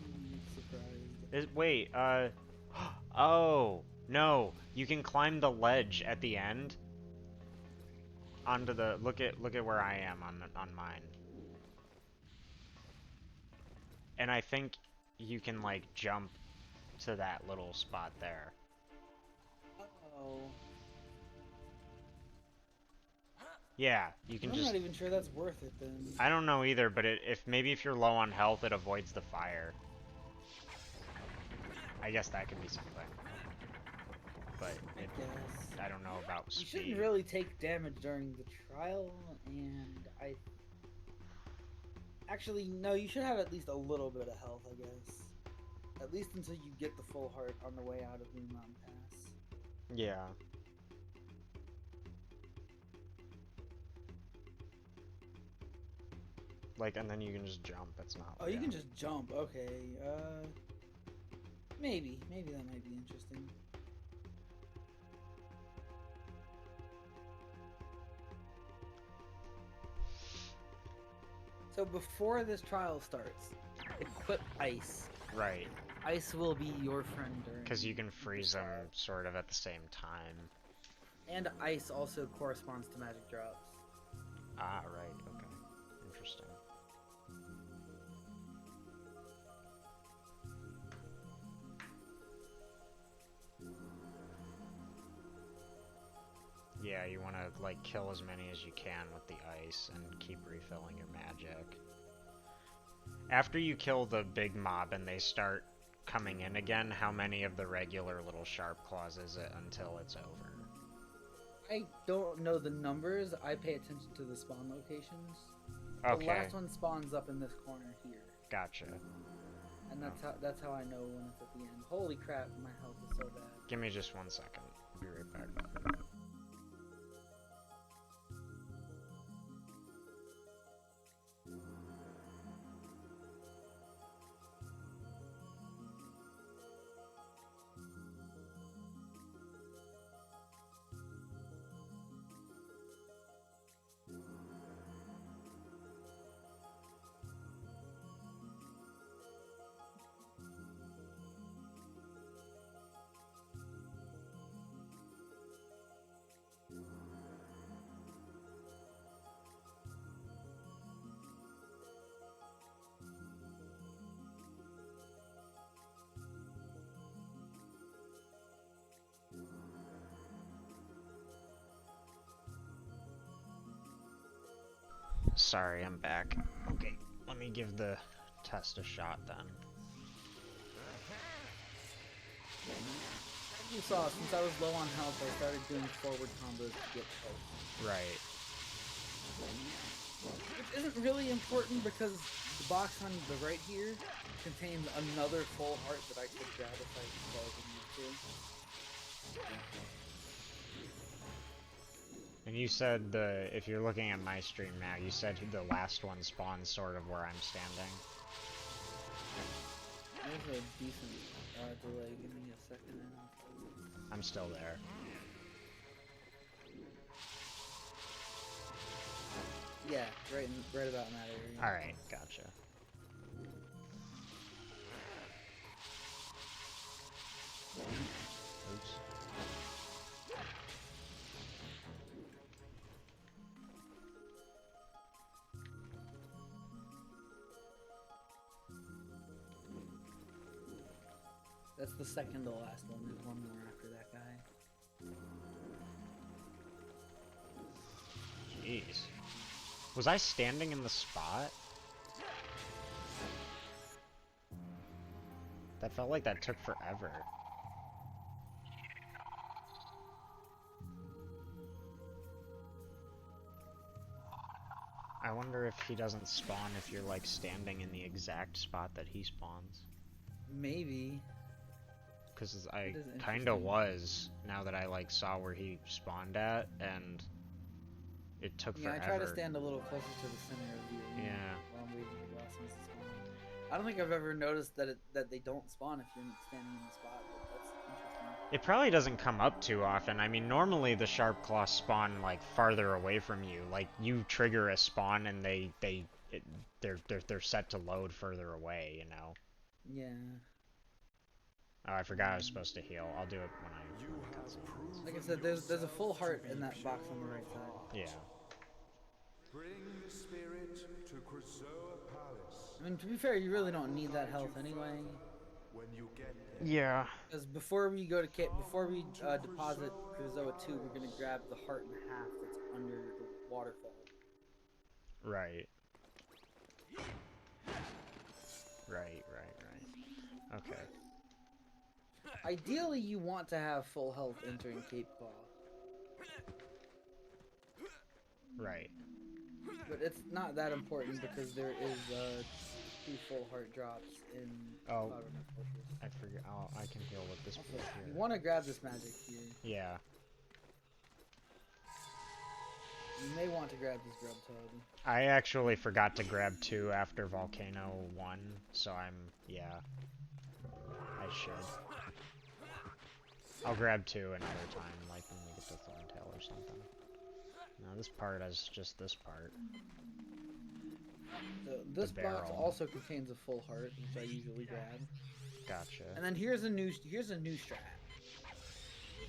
I'm surprised. Wait, oh, no, you can climb the ledge at the end onto the, look at where I am on mine. And I think you can like jump to that little spot there. Uh-oh. Yeah, you can I'm just... not even sure that's worth it then. I don't know either, but maybe if you're low on health, it avoids the fire. I guess that could be something. But I don't know about You speed. shouldn't really take damage during the trial, and actually, no, you should have at least a little bit of health, I guess. At least until you get the full heart on the way out of Moon Mountain Pass. Yeah. Like, and then you can just jump, it's not... Oh, you can just jump, okay, maybe that might be interesting. So before this trial starts, equip ice. Right. Ice will be your friend during... Because you can freeze them sort of at the same time. And ice also corresponds to magic drops. Ah, right, okay. Interesting. Yeah, you want to, like, kill as many as you can with the ice and keep refilling your magic. After you kill the big mob and they start coming in again, how many of the regular little sharp claws is it until it's over? I don't know the numbers. I pay attention to the spawn locations. Okay. The last one spawns up in this corner here. Gotcha. And that's how I know when it's at the end. Holy crap, my health is so bad. Give me just 1 second. I'll be right back. Sorry, I'm back. Okay, let me give the test a shot then. You saw, since I was low on health, I started doing forward combos to get health. Right. Which isn't really important because the box on the right here contains another full heart that I could grab if I need to. And you said if you're looking at my stream now, you said the last one spawns sort of where I'm standing. There's a decent delay. Give me a second. I'm still there. Yeah, right about in that area. Alright, gotcha. Oops. That's the second to last one. There's one more after that guy. Jeez. Was I standing in the spot? That felt like that took forever. I wonder if he doesn't spawn if you're like standing in the exact spot that he spawns. Maybe. Because I kinda was, now that I like saw where he spawned at, and it took forever. I try to stand a little closer to the center of the arena while I'm waiting for the last ones to spawn. I don't think I've ever noticed that they don't spawn if you're standing in the spot, but that's interesting. It probably doesn't come up too often. I mean, normally the sharp claws spawn like farther away from you. Like you trigger a spawn and they're set to load further away, you know. Yeah. Oh, I forgot I was supposed to heal. I'll do it when I cutscene. Like I said, there's a full heart in that box on the right side. Yeah. Bring the spirit to Krazoa Palace. I mean, to be fair, you really don't need that health anyway. When you get there. Yeah. Because before we deposit Krazoa 2, we're gonna grab the heart and a half that's under the waterfall. Right. Right. Okay. Ideally, you want to have full health entering Cape Claw. Right. But it's not that important because there is 2 full heart drops in Cloud Fortress. I forget. I can heal with this Also, book here. you want to grab this magic here. Yeah. You may want to grab this grub toad. I actually forgot to grab 2 after Volcano 1, so yeah. I should. I'll grab 2 another time, like when we get to Thorntail or something. No, this part is just this part. So this box also contains a full heart, which I usually grab. Gotcha. And then here's a new strat.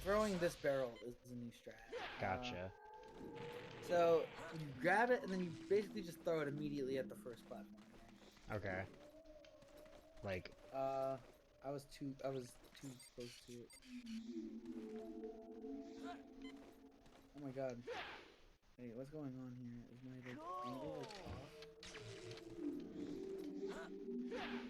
Throwing this barrel is a new strat. Gotcha. So you grab it and then you basically just throw it immediately at the first platform. Okay. Like. I was too close to it. Oh my god. Wait, what's going on here? Is my like angle like off?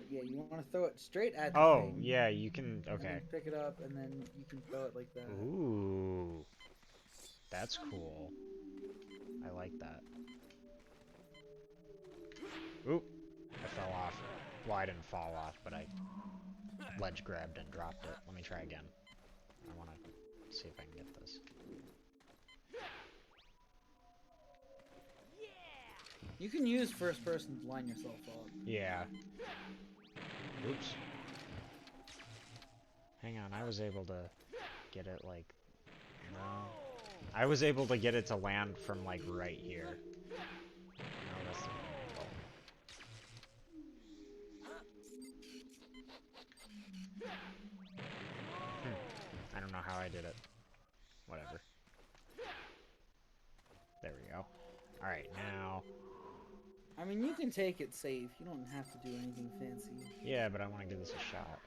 Yeah, you want to throw it straight at the Oh, thing. yeah, you can. And Okay. then pick it up, and then you can throw it like that. Ooh. That's cool. I like that. Oop. I fell off. Well, I didn't fall off, but I ledge grabbed and dropped it. Let me try again. I want to see if I can get this. You can use first person to line yourself up. Yeah. Oops. Hang on, I was able to get it like... No. I was able to get it to land from like right here. No, that's the angle. I don't know how I did it. Whatever. There we go. Alright, now... I mean, you can take it safe. You don't have to do anything fancy. Yeah, but I want to give this a shot.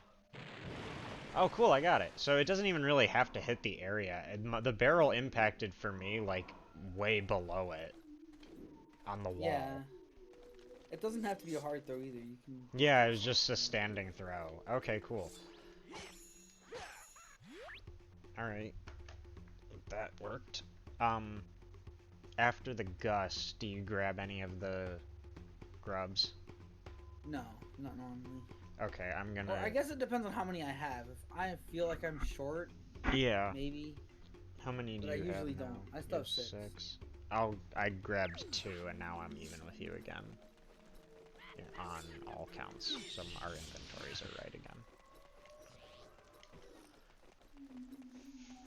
Oh, cool, I got it. So it doesn't even really have to hit the area. The barrel impacted for me, like, way below it. On the wall. Yeah. It doesn't have to be a hard throw either. You can... Yeah, it was just a standing throw. Okay, cool. Alright. That worked. After the gust, do you grab any of the grubs? No, not normally. Okay, I'm gonna... Well, I guess it depends on how many I have. If I feel like I'm short, yeah. maybe. How many do But you have? I usually now? don't. I still have You have 6. I grabbed 2, and now I'm even with you again. On all counts, so our inventories are right again.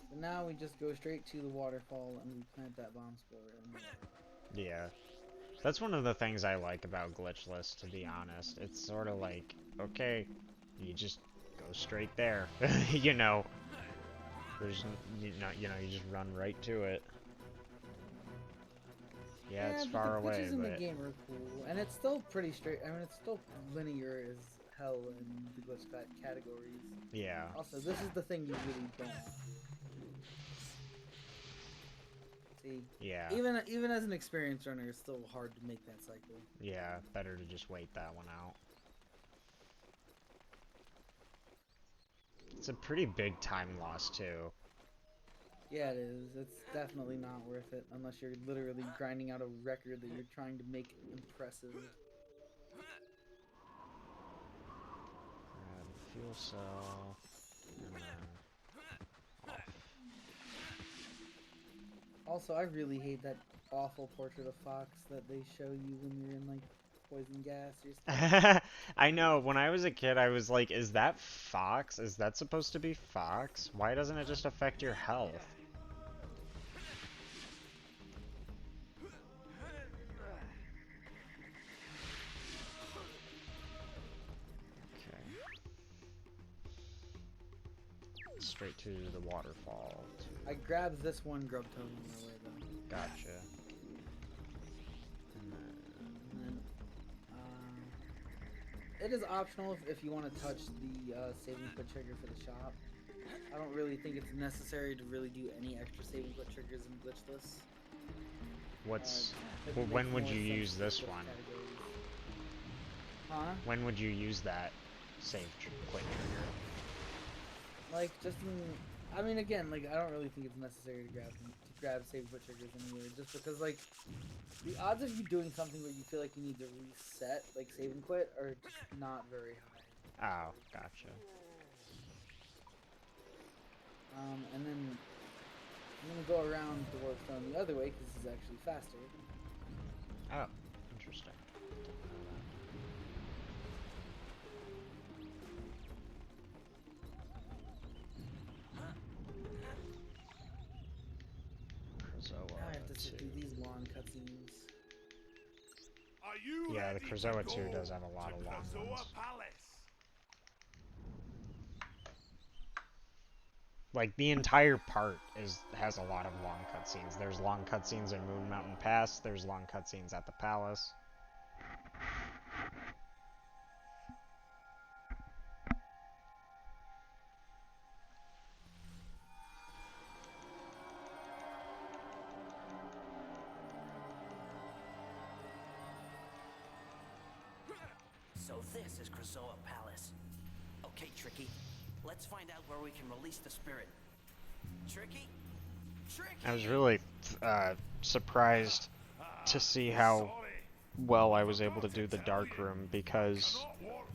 But now we just go straight to the waterfall and we plant that bomb spore. Yeah. That's one of the things I like about Glitchless, to be honest. It's sort of like, okay, you just go straight there. You know. There's, you just run right to it. Yeah, it's far away, the glitches in the but... game are cool, and it's still pretty straight. I mean, it's still linear as hell in the glitch categories. Yeah. Also, this is the thing you really don't want to do. See? Yeah. Even as an experienced runner, it's still hard to make that cycle. Yeah, better to just wait that one out. It's a pretty big time loss, too. Yeah, it is. It's definitely not worth it unless you're literally grinding out a record that you're trying to make impressive. Grab fuel cell, and then off. Also, I really hate that awful portrait of Fox that they show you when you're in, like, poison gas or stuff. I know, when I was a kid, I was like, is that Fox? Is that supposed to be Fox? Why doesn't it just affect your health? Straight to the waterfall. I grabbed this one grub toad on my way though. Gotcha. And then, it is optional if you want to touch the save and quit trigger for the shop. I don't really think it's necessary to really do any extra save and quit triggers in Glitchless. What's... well, when would you use this one? Huh? When would you use that save quit trigger? Like, just in... I mean, again, like, I don't really think it's necessary to grab save and quit triggers anyway, just because, like, the odds of you doing something where you feel like you need to reset, like, save and quit, are just not very high. Oh, gotcha. And then I'm gonna go around the warpstone the other way, because this is actually faster. Oh, interesting. Now I have to sit through these long cutscenes. Yeah, the Krazoa 2 does have a lot of long ones. Like, the entire part has a lot of long cutscenes. There's long cutscenes in Moon Mountain Pass, there's long cutscenes at the palace. So this is Krazoa Palace. Okay, Tricky. Let's find out where we can release the spirit. Tricky? Tricky! I was really surprised to see how well I was able to do the dark room, because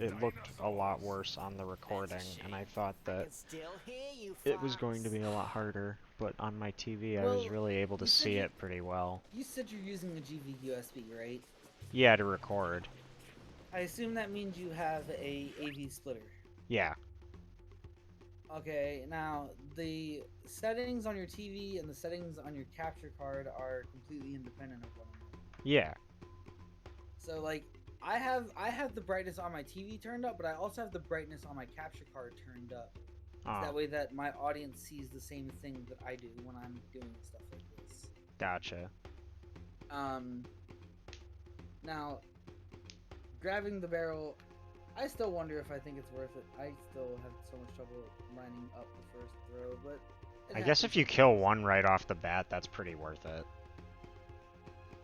it looked a lot worse on the recording, and I thought that it was going to be a lot harder, but on my TV I was really able to see it pretty well. You said you're using a GV USB, right? Yeah, to record. I assume that means you have a AV splitter. Yeah. Okay, now the settings on your TV and the settings on your capture card are completely independent of one another. Yeah. So like I have the brightness on my TV turned up, but I also have the brightness on my capture card turned up. That way that my audience sees the same thing that I do when I'm doing stuff like this. Gotcha. Now grabbing the barrel, I still wonder if I think it's worth it. I still have so much trouble lining up the first throw, but I guess if you kill one right off the bat, that's pretty worth it.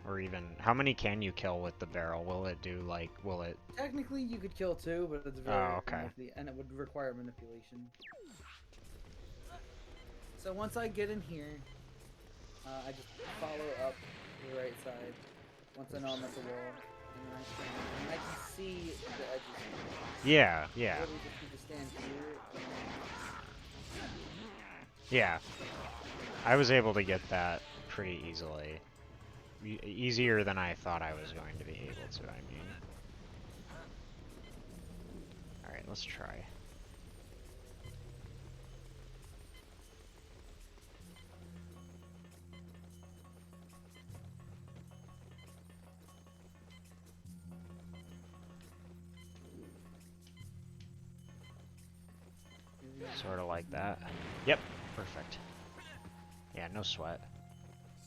Or even, how many can you kill with the barrel? Will it do, like, will it... Technically, you could kill two, but it's very unlikely, and it would require manipulation. So once I get in here, I just follow up to the right side. Once I know I'm at the wall, and then I stand, and I can see the edges. Yeah, yeah. I literally just need to stand here, and... Yeah. I was able to get that pretty easily. Easier than I thought I was going to be able to, I mean. Alright, let's try. Sort of like that. Yep, perfect. Yeah, no sweat.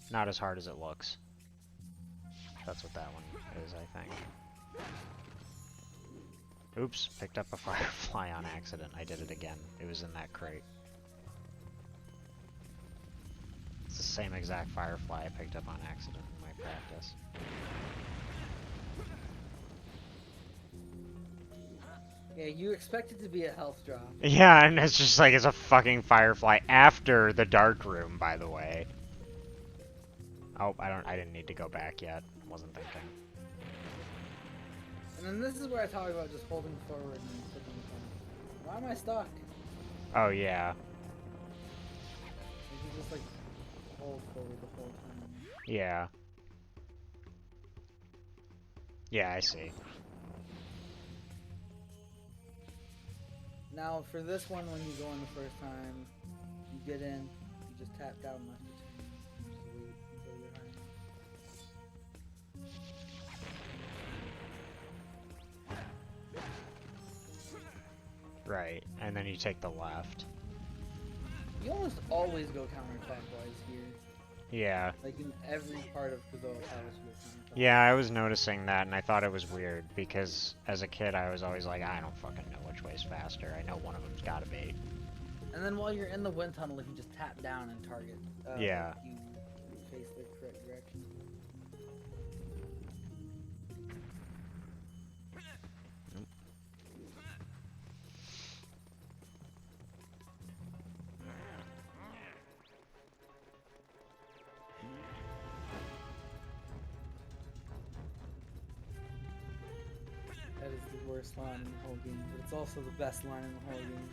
Not as hard as it looks. That's what that one is, I think. Oops, picked up a firefly on accident. I did it again. It was in that crate. It's the same exact firefly I picked up on accident in my practice. Yeah, you expect it to be a health drop. Yeah, and it's just like, it's a fucking firefly after the dark room, by the way. Oh, I didn't need to go back yet. Wasn't thinking. And then this is where I talk about just holding forward and clicking the button. Why am I stuck? Oh, yeah. You just like hold forward the whole time. Yeah. Yeah, I see. Now for this one, when you go in the first time, you get in, you just tap down left to turn. Just wait until you're high enough. Right, and then you take the left. You almost always go counterclockwise here. Yeah. Like in every part of Krazoa Palace, you go counterclockwise. Yeah, I was noticing that, and I thought it was weird, because as a kid I was always like, I don't fucking know which way's faster. I know one of them's gotta be. And then while you're in the wind tunnel, if you just tap down and target, yeah. you face the correct direction. That is the worst line in the whole game, but it's also the best line in the whole game.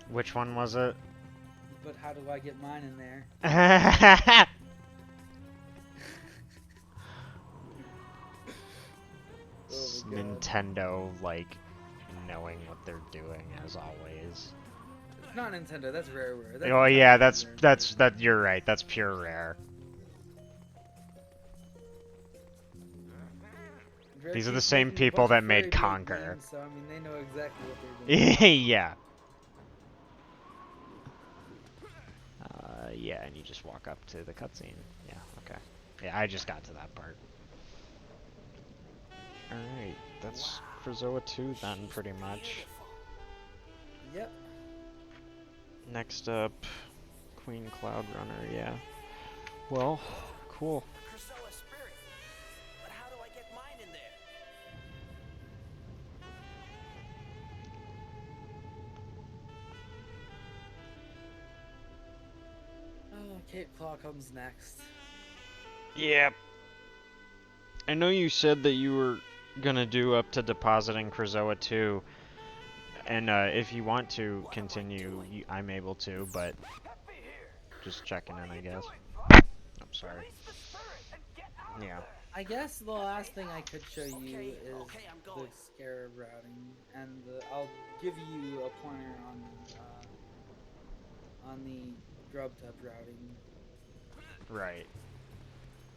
Which one was it? But how do I get mine in there? Oh Nintendo, like, knowing what they're doing as always. It's not Nintendo, that's Rareware. Oh yeah, that's you're right. That's pure Rare. These are the same people that made Conquer. Games, so I mean, they know exactly what they're doing. Yeah. Yeah, and you just walk up to the cutscene. Yeah, okay. Yeah, I just got to that part. Alright, that's Krazoa 2 then, pretty much. Yep. Next up, Queen Cloud Runner, yeah. Well, cool. Krazoa spirit. But how do I get mine in there? Cape Claw comes next. Yep. I know you said that you were gonna do up to depositing Krazoa too, and if you want to continue, I'm able to, but just checking in, I guess. I'm sorry. Yeah. I guess the last thing I could show you is I'm the going. Scarab routing, and I'll give you a pointer on the Grub Tub routing. Right.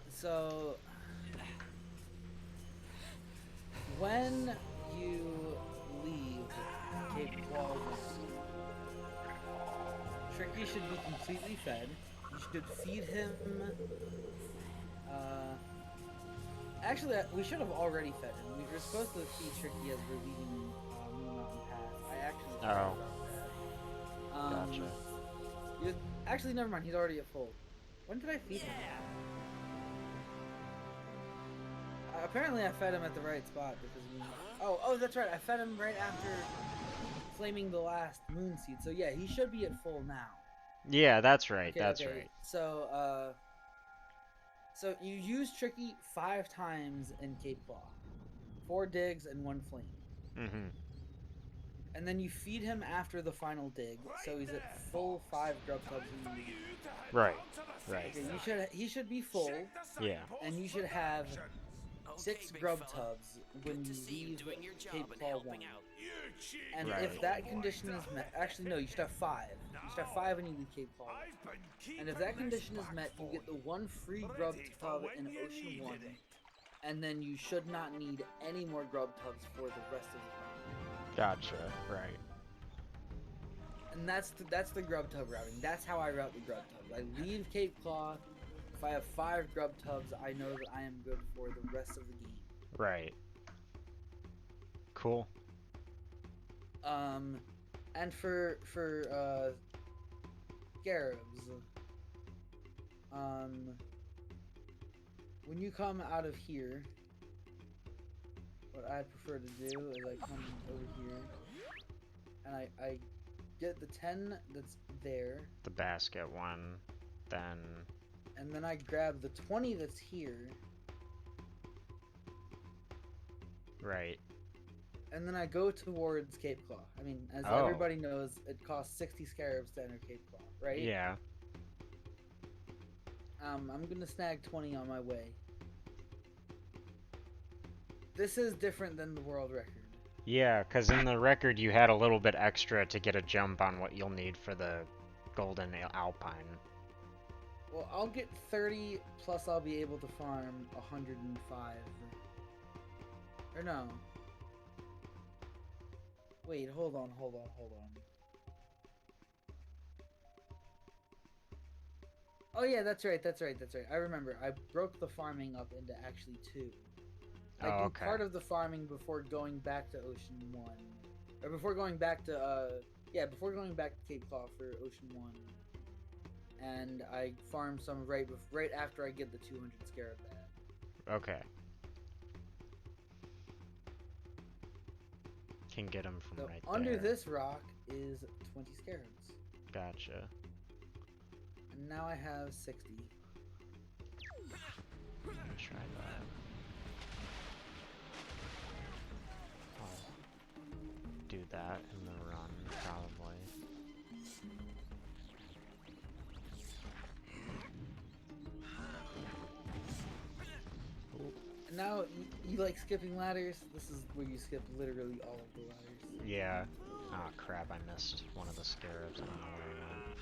So when you leave Cape Claw 1, Tricky should be completely fed. You should feed him. Actually, we should have already fed him. We were supposed to feed Tricky as we're leaving Moon Mountain Pass. I actually forgot about that. Gotcha. Actually, never mind. He's already at full. When did I feed him? Apparently, I fed him at the right spot because we. Oh, that's right. I fed him right after flaming the last moon seed. So yeah, he should be at full now. Yeah, that's right. Okay, that's okay. right. So you use Tricky 5 times in Cape Claw, 4 digs and 1 flame. Mm-hmm. And then you feed him after the final dig, so he's at full 5 grub tubs. Right. Right. Okay, he should be full. Yeah. And you should have 6 grub tubs when you leave Cape Claw 1. And if that condition is met, actually no, you should have 5. You should have 5 when you leave Cape Claw 1. And if that condition is met, you get the 1 free grub tub in Ocean 1. And then you should not need any more grub tubs for the rest of the run. Gotcha. Right. And that's the grub tub routing. That's how I route the grub tubs. I leave Cape Claw. If I have 5 grub tubs, I know that I am good for the rest of the game. Right. Cool. And for scarabs, when you come out of here, what I prefer to do is I come over here, and I get the 10 that's there. The basket one, then. And then I grab the 20 that's here. Right. And then I go towards Cape Claw. I mean, as everybody knows, it costs 60 scarabs to enter Cape Claw, right? Yeah. I'm gonna snag 20 on my way. This is different than the world record. Yeah, because in the record you had a little bit extra to get a jump on what you'll need for the Golden Alpine. Well, I'll get 30, plus I'll be able to farm 105. Or no. Wait, hold on. Oh yeah, that's right. I remember. I broke the farming up into actually 2. I do part of the farming before going back to Ocean 1. Or before going back to, before going back to Cape Claw for Ocean 1. And I farm some right after I get the 200 scarab back. Okay. Can get them from right there. Under this rock is 20 scarabs. Gotcha. And now I have 60. I'm gonna try that. I'll do that in the run, probably. And now, you like skipping ladders? This is where you skip literally all of the ladders. Yeah. Oh crap, I missed one of the scarabs. I don't know where he went.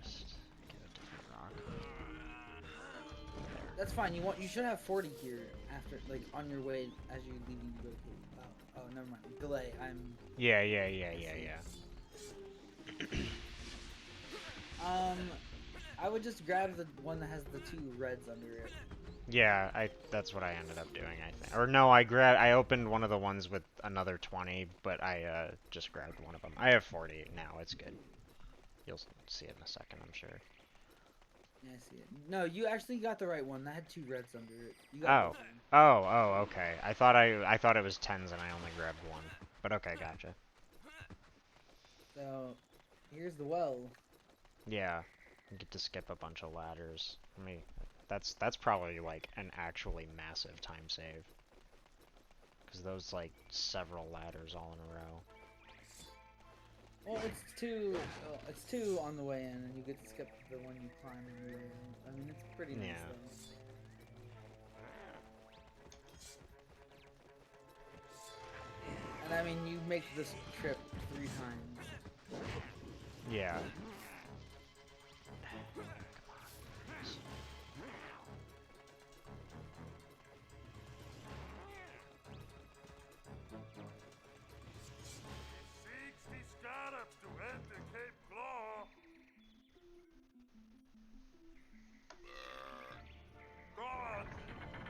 Just get a different rock. There. That's fine. You should have 40 here after, like, on your way as you leaving the location. Oh, never mind. Delay. Yeah. I would just grab the one that has the 2 reds under it. Yeah, that's what I ended up doing, I think. Or no, I opened one of the ones with another 20, but I just grabbed one of them. I have 40 now, it's good. You'll see it in a second, I'm sure. Yeah, I see it. No, you actually got the right one. That had 2 reds under it. You got oh, okay. I thought it was 10s and I only grabbed 1. But okay, gotcha. So, here's the well. Yeah. You get to skip a bunch of ladders. I mean, that's probably like an actually massive time save. Because those like several ladders all in a row. Well, it's two on the way in, and you get to skip the one you climb on the way in. I mean, it's pretty nice Yeah. though. And I mean, you make this trip 3 times. Yeah. Seeks the scarabs to enter Cape Claw. Go on.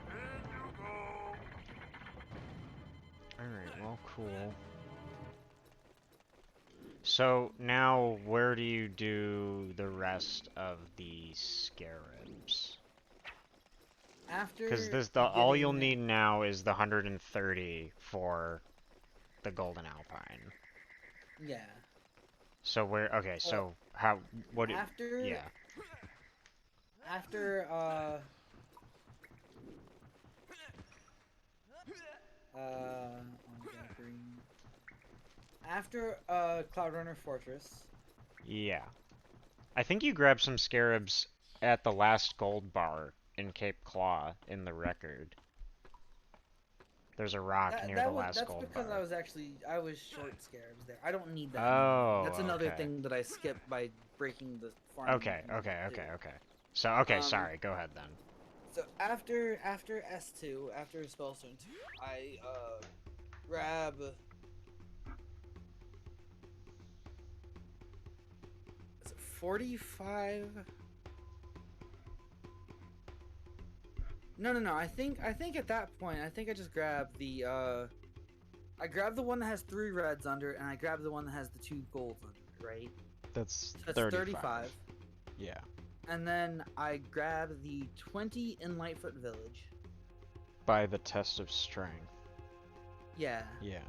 In you go. Alright, well, cool. So, now, where do you do the rest of the scarabs? After Because all you'll getting- need now is the 130 for the Golden Alpine. Yeah. So where, okay, so how, what do, After yeah. After after Cloud Runner Fortress. Yeah. I think you grabbed some scarabs at the last gold bar in Cape Claw in the record. There's a rock near the last gold That's because bar. I was short scarabs there. I don't need that. Oh, That's another okay. thing that I skipped by breaking the farm. Okay. So, okay, sorry, go ahead then. So after S2, after Spellstone 2, I grab is it 45? No. I think at that point, I think I just grabbed the I grabbed the one that has 3 reds under it, and I grabbed the one that has the 2 golds under it, right? That's So that's 35. Yeah. And then I grab the 20 in Lightfoot Village. By the test of strength. Yeah. Yeah.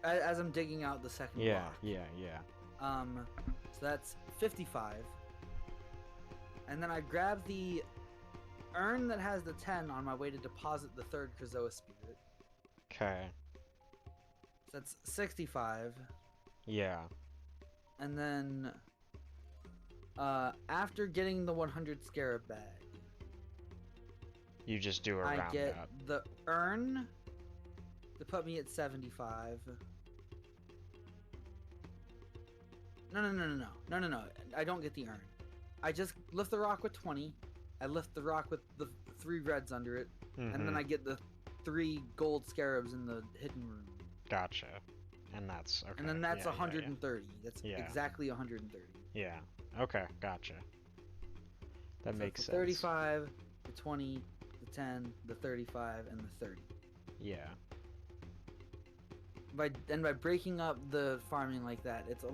As I'm digging out the second block. Yeah. So that's 55. And then I grab the urn that has the 10 on my way to deposit the 3rd Krazoa Spirit. Okay. So that's 65. Yeah. And then after getting the 100 Scarab bag, You just do a I get roundup. the urn to put me at 75. No. I don't get the urn. I just lift the rock with 20. I lift the rock with the 3 reds under it. And then I get the 3 gold scarabs in the hidden room. Gotcha. And that's, okay. And then that's yeah, 130. That's Yeah. exactly 130. Yeah. Okay, gotcha. That So makes the sense. 35, the 20, the 10, the 35, and the 30. Yeah. By breaking up the farming like that, it's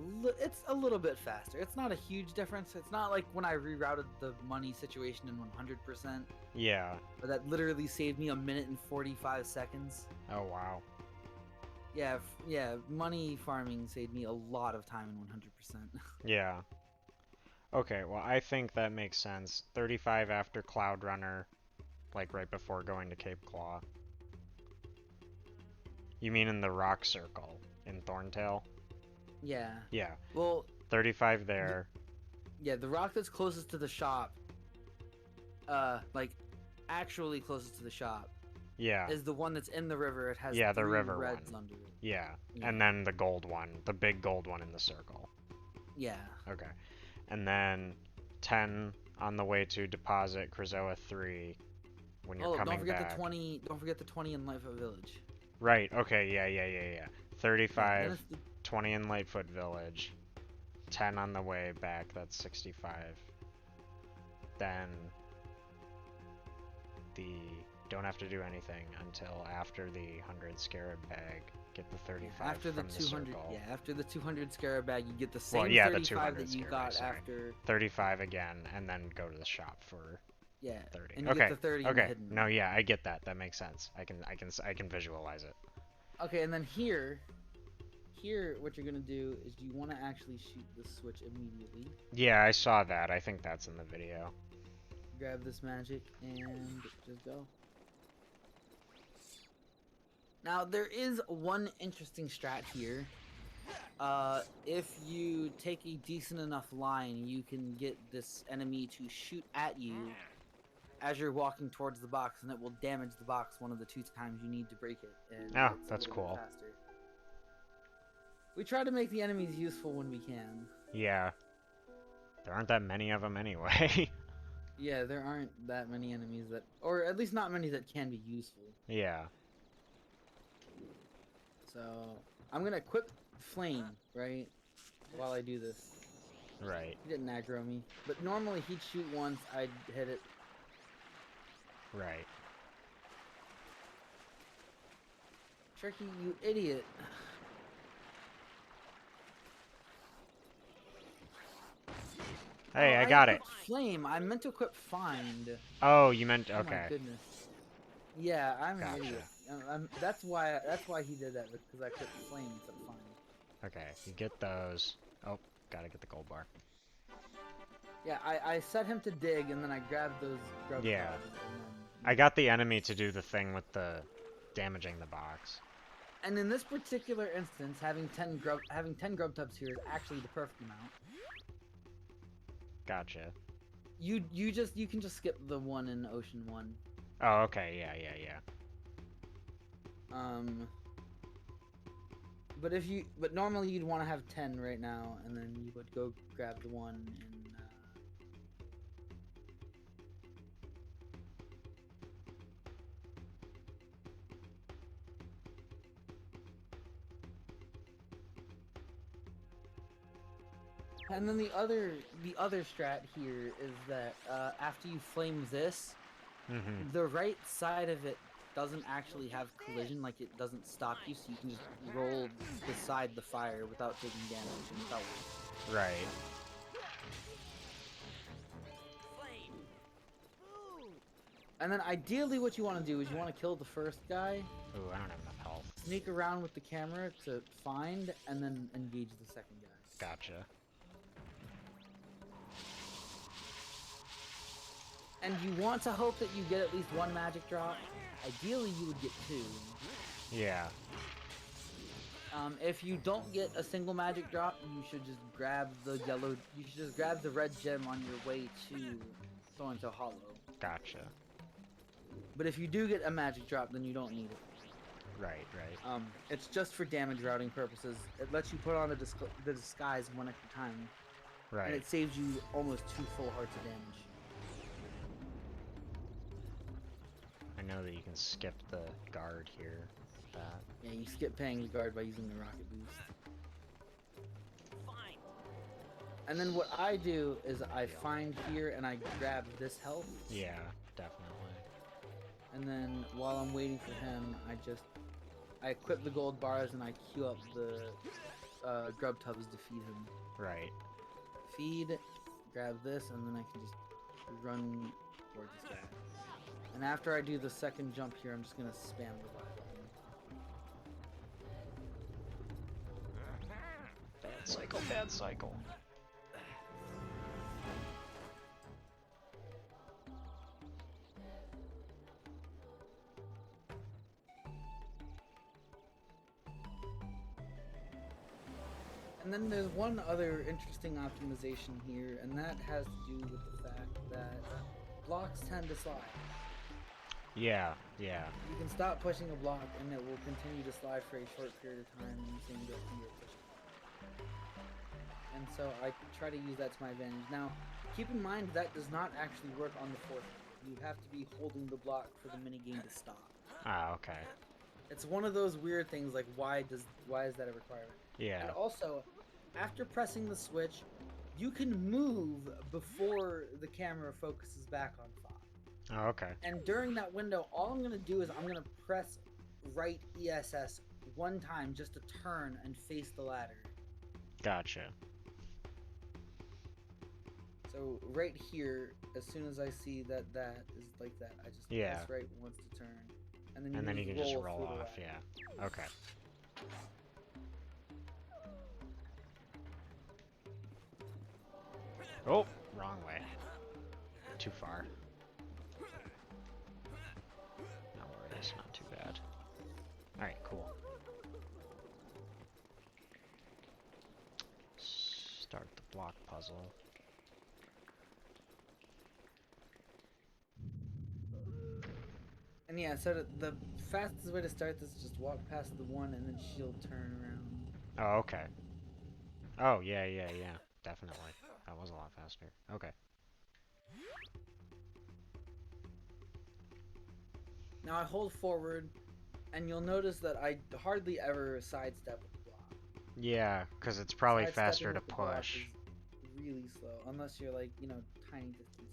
a little bit faster. It's not a huge difference. It's not like when I rerouted the money situation in 100%, Yeah. but that literally saved me 1 minute and 45 seconds. Oh, wow. Yeah, money farming saved me a lot of time in 100%. Yeah. Okay, well, I think that makes sense. 35 after Cloud Runner, like right before going to Cape Claw. You mean in the rock circle in Thorntail? Yeah. Yeah. Well, 35 there. yeah, the rock that's closest to the shop, like actually closest to the shop, Yeah. is the one that's in the river. It has Yeah, the 3 river reds one. under it. Yeah. Yeah. And then the gold one, the big gold one in the circle. Yeah. Okay. And then 10 on the way to deposit Krazoa 3 when you're coming don't forget back. the 20. Don't forget the 20 in Lightfoot Village. Right, okay, yeah. 35, then it's the- 20 in Lightfoot Village, 10 on the way back, that's 65. Then don't have to do anything until after the 100 Scarab bag, get the 35 after the from 200. the circle. Yeah, after the 200 Scarab bag, you get the same Well, yeah, the 35 200 that you Scarab got bag, sorry. after. 35 again, and then go to the shop for Yeah. 30. And you Okay, get the 30 in the okay, hidden no, room. yeah, I get that, that makes sense. I can visualize it. Okay, and then here, what you're gonna do is you want to actually shoot the switch immediately. Yeah, I saw that. I think that's in the video. Grab this magic and just go. Now, there is one interesting strat here. If you take a decent enough line, you can get this enemy to shoot at you as you're walking towards the box, and it will damage the box one of the 2 times you need to break it. And Oh, it's a that's little bit cool. faster. We try to make the enemies useful when we can. Yeah. There aren't that many of them anyway. Yeah, there aren't that many enemies that, or at least not many that can be useful. Yeah. So, I'm gonna equip Flame, right? While I do this. Right. He didn't aggro me. But normally he'd shoot once, I'd hit it. Right. Tricky, you idiot. Hey, Oh, I got it. equipped Flame. I meant to equip Find. Oh, you meant Oh okay. my goodness. Yeah, I'm Gotcha. an idiot. That's why he did that, because I equipped Flame instead of Find. Okay, you get those. Oh, gotta get the gold bar. Yeah, I set him to dig, and then I grabbed those grub Yeah. pods, and then... I got the enemy to do the thing with the damaging the box. And in this particular instance, having 10 grub tubs here is actually the perfect amount. Gotcha. You can just skip the one in Ocean 1. Oh, okay, yeah. But normally you'd want to have 10 right now, and then you would go grab the one in. And then the other strat here is that after you flame this, the right side of it doesn't actually have collision, like it doesn't stop you, so you can just roll beside the fire without taking damage and without. Right. And then ideally what you want to do is you want to kill the first guy, Ooh, I don't have enough health. sneak around with the camera to find, and then engage the second guy. Gotcha. And you want to hope that you get at least 1 magic drop. Ideally you would get 2. Yeah. If you don't get a single magic drop, you should just grab the you should just grab the red gem on your way to Thorntail Hollow. Gotcha. But if you do get a magic drop, then you don't need it. Right. It's just for damage routing purposes. It lets you put on the disguise 1 extra time. Right. And it saves you almost 2 full hearts of damage. I know that you can skip the guard here. That. Yeah, you skip paying the guard by using the rocket boost. Fine. And then what I do is I find here and I grab this health. Yeah, definitely. And then while I'm waiting for him, I equip the gold bars and I queue up the grub tubs to feed him. Right. Feed, grab this, and then I can just run towards this guy. And after I do the second jump here, I'm just gonna spam the buy button. Bad cycle. And then there's one other interesting optimization here, and that has to do with the fact that blocks tend to slide. Yeah. You can stop pushing a block and it will continue to slide for a short period of time and the same goes when you're pushing. And so I try to use that to my advantage. Now, keep in mind that does not actually work on the fourth. You have to be holding the block for the minigame to stop. Ah, okay. It's one of those weird things like why is that a requirement? Yeah. And also, after pressing the switch, you can move before the camera focuses back on Fox. Oh, okay. And during that window, all I'm going to do is I'm going to press right ESS 1 time just to turn and face the ladder. Gotcha. So right here, as soon as I see that is like that, I just press right once to turn. And then you can just roll off, yeah. Okay. Oh, wrong way. Too far. No worries, not too bad. Alright, cool. Start the block puzzle. And yeah, so the fastest way to start this is just walk past the one and then she'll turn around. Oh, okay. Oh, yeah, definitely. That was a lot faster. Okay. Now I hold forward, and you'll notice that I hardly ever sidestep with the block. Yeah, because it's probably Sidestepping faster to with the block push. is really slow, unless you're like, you know, tiny distance.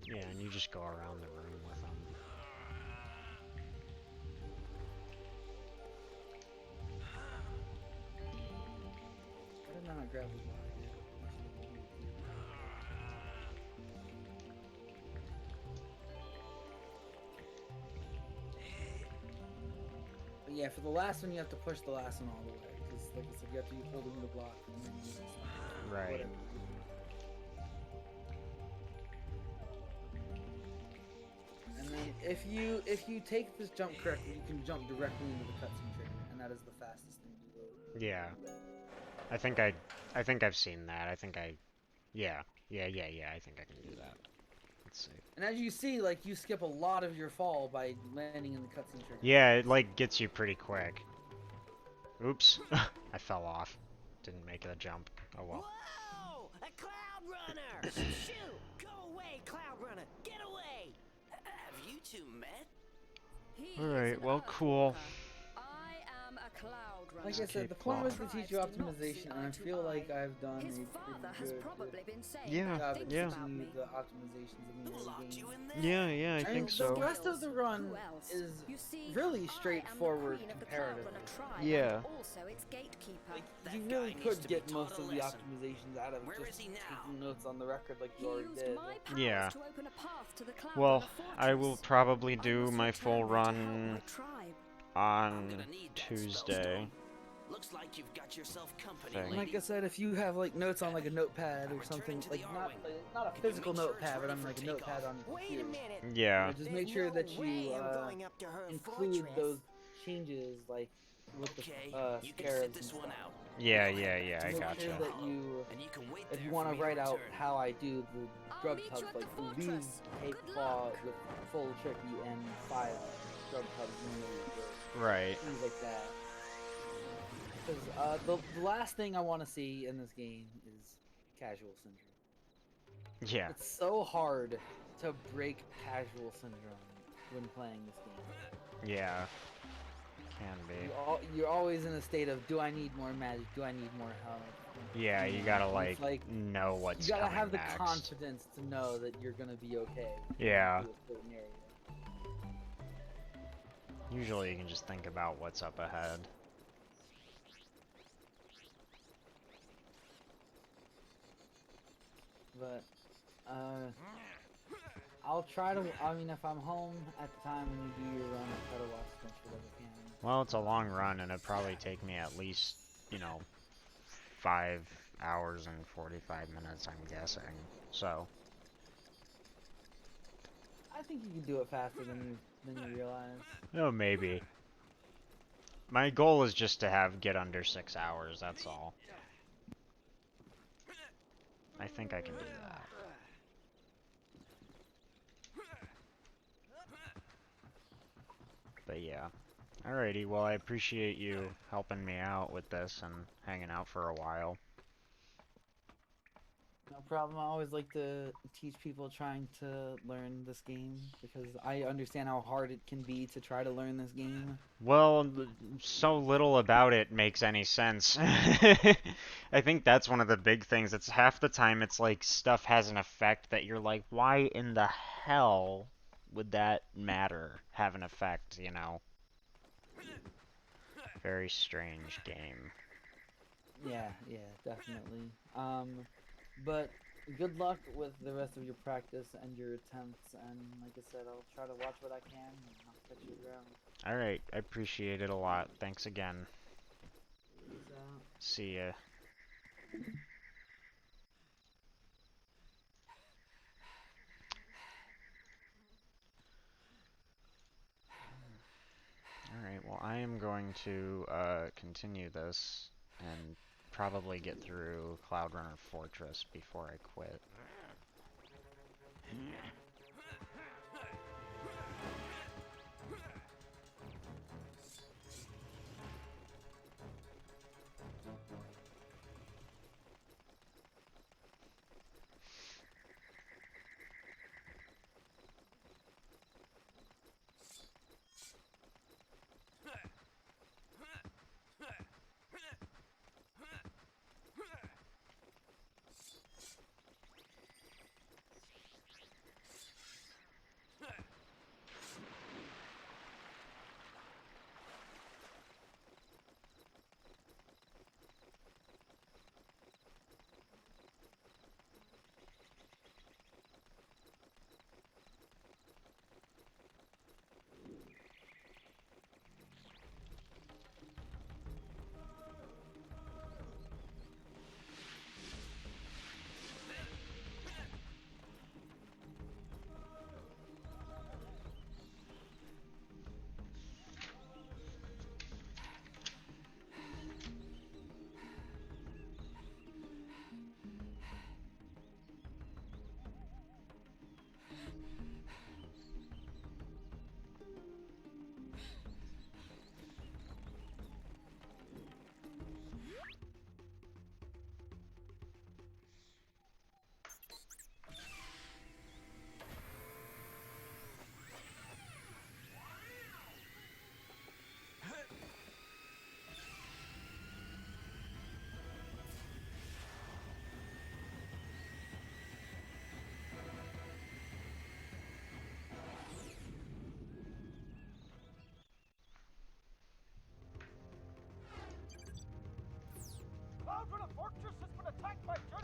Yeah, and you just go around the room with them. Why did I not grab the block? But yeah, for the last one, you have to push the last one all the way. Because, like I said, you have to be holding the block. And then you Right. whatever. And then if you take this jump correctly, you can jump directly into the cutscene trigger, and that is the fastest thing to do. Yeah. I think I've seen that. Yeah, I think I can do that. Let's see. And as you see, like, you skip a lot of your fall by landing in the cutscene trigger. Yeah, it like gets you pretty quick. Oops. I fell off. Didn't make the jump. Oh well. Whoa! A cloud runner! Shoot! Go away, cloud runner! Get away! Have you two met? He Alright, is an well, Earth cool. Walker. I am a cloud runner. Like I said, the point was to teach you optimization, and I feel like I've done His a father pretty has good probably been saying Yeah, bad job things at yeah. about teaching me. you the optimizations in the Locked game. you in there? Yeah, I I think mean, so. the rest of the run Who else? is You see, really I am the straightforward queen of the comparatively. Cloud Runner tribe, Yeah. and also its gatekeeper. Like, That you guy really needs could to be get taught most a of the lesson. optimizations out of Where just is he now? taking notes on the record like He you already used did. my powers Yeah. to open a path to the Cloud Well, Runner fortress. I will probably I do must my full return there to help run my tribe. on I'm gonna need that Tuesday. spellstone. Looks like you've got yourself company, Thing. And like I ladies. said, if you have like notes on like a notepad or something, like not a physical notepad, but on like a notepad on your Wait a computer. minute. Yeah. Just There's make sure no that you way I'm going up to her include fortress. those changes, like with Okay, the you can scarabs sit this and one stuff. out. Yeah, I'll head yeah, back I to Make the sure gotcha. that you, And you can wait if there you for want me to write out return. how I do the I'll grub meet you tubs, at the like blue fortress. tape Good claw luck. with full tricky and 5 grub tubs in the Right. things like that. Because the last thing I want to see in this game is casual syndrome. Yeah. It's so hard to break casual syndrome when playing this game. Yeah. Can be. You're always in a state of, do I need more magic? Do I need more health? Yeah, you know, gotta and it's like know what's you gotta coming have the next. confidence to know that you're gonna be okay. Yeah. through a certain area. Usually you can just think about what's up ahead. But I'll try to. I mean, if I'm home at the time when you do your run, I'll try to watch as much of it as I can. Well, it's a long run, and it'd probably take me at least, 5 hours and 45 minutes, I'm guessing. So, I think you can do it faster than you realize. oh, maybe. My goal is just to get under 6 hours, that's all. I think I can do that. But yeah. Alrighty, well I appreciate you helping me out with this and hanging out for a while. No problem. I always like to teach people trying to learn this game because I understand how hard it can be to try to learn this game. Well, so little about it makes any sense. I think that's one of the big things. It's half the time it's like stuff has an effect that you're like, why in the hell would that matter? Have an effect, you know? Very strange game. Yeah, definitely. But good luck with the rest of your practice and your attempts. And like I said, I'll try to watch what I can. And I'll catch you around. Alright, I appreciate it a lot. Thanks again. Peace out. See ya. Alright, well I am going to continue this and probably get through Cloud Runner Fortress before I quit.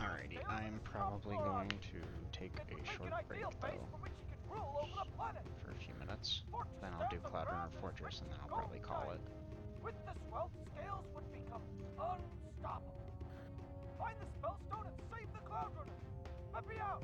Alrighty, I'm probably going to take a short break though, for a few minutes. Then I'll do Cloud Runner Fortress and then I'll probably call it. With this wealth, scales would become unstoppable. Find the spellstone and save the Cloud Runner. Let me out!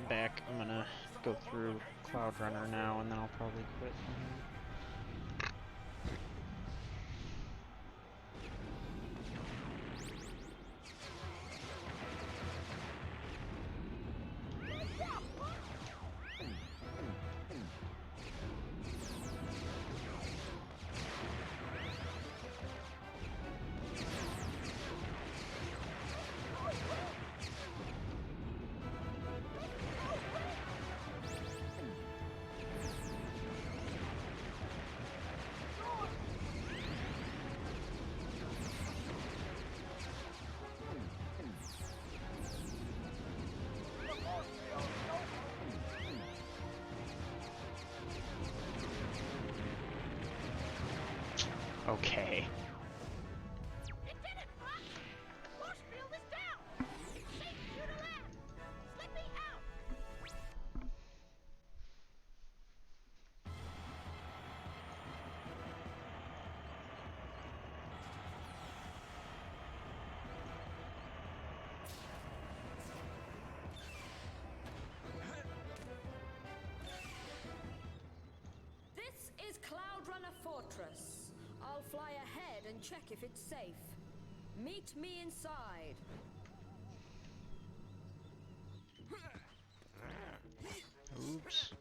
back. I'm gonna go through Cloud Runner now, and then I'll probably quit from here. Okay. It did it, Fox! The force field is down! It's safe for you to land! Let me out! This is Cloud Runner Fortress. I'll fly ahead and check if it's safe. Meet me inside. Oops.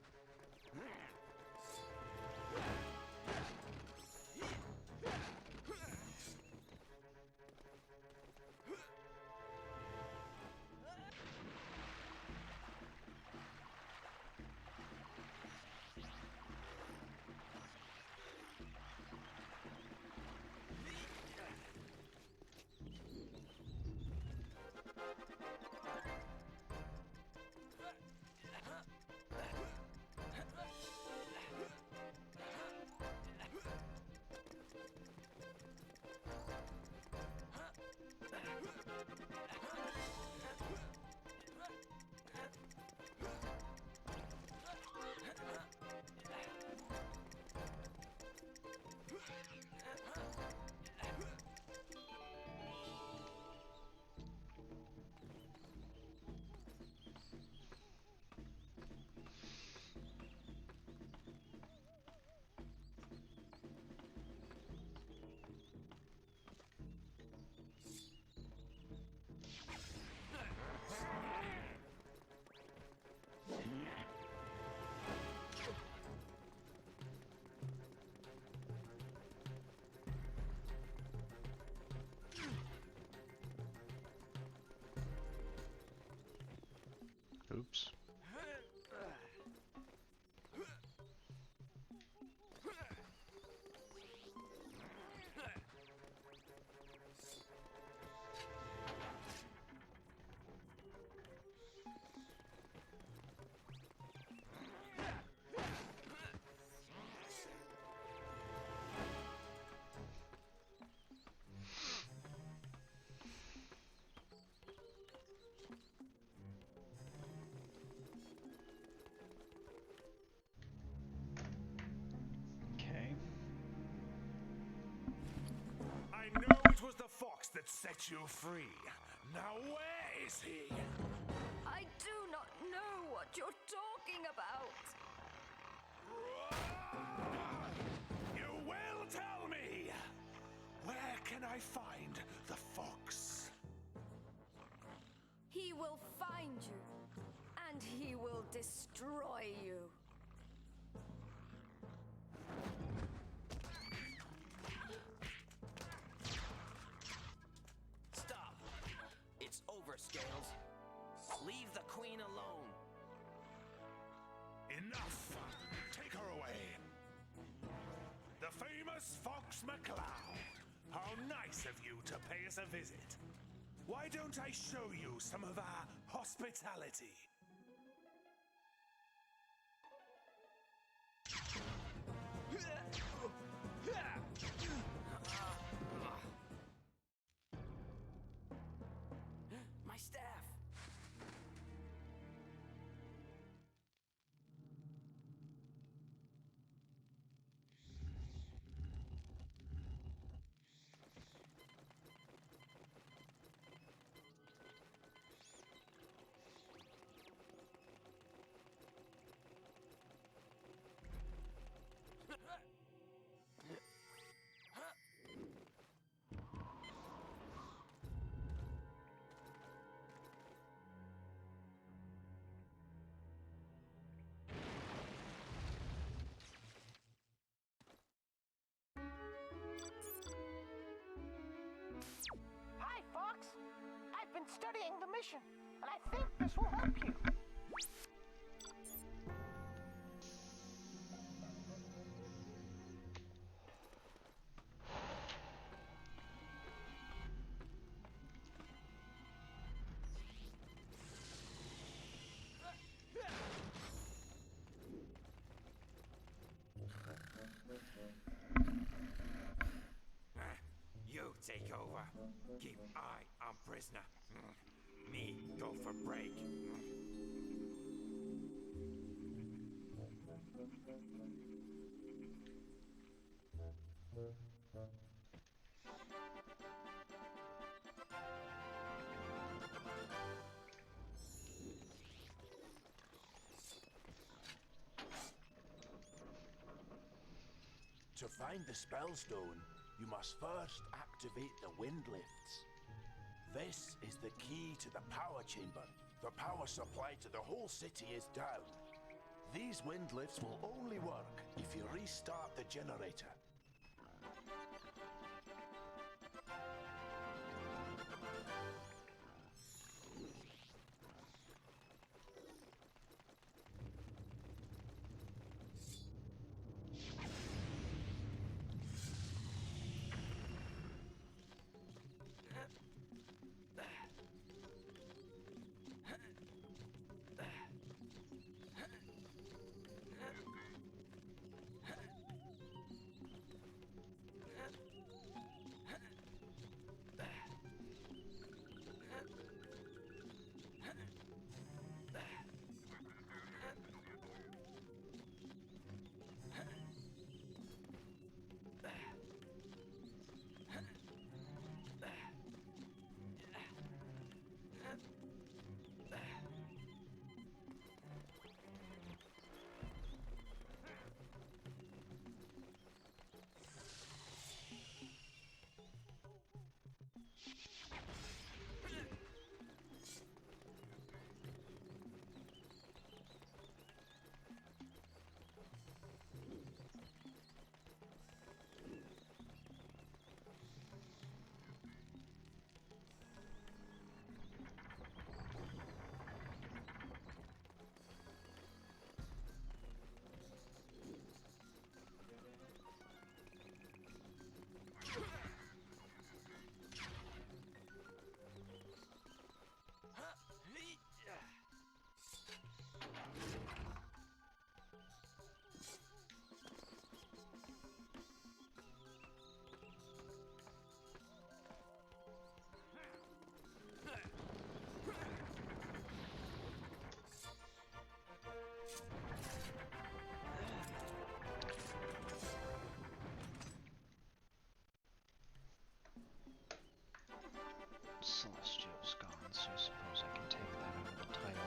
Oops. Okay. I know it was the fox that set you free. Now where is he? I do not know what you're talking about. You will tell me! Where can I find the fox? He will find you, and he will destroy you. Stop! It's over, Scales. Leave the queen alone. Enough! Take her away! The famous Fox McCloud! How nice of you to pay us a visit. Why don't I show you some of our hospitality? My staff! been studying the mission, and I think this will help you. You take over. Keep eye on prisoner. Me go for break. To find the spellstone, you must first activate the wind lifts. This is the key to the power chamber. The power supply to the whole city is down. These wind lifts will only work if you restart the generator. Celestial's gone, so I suppose I can take that out of the title.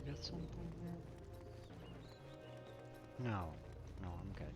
forget something here? No. No, I'm good.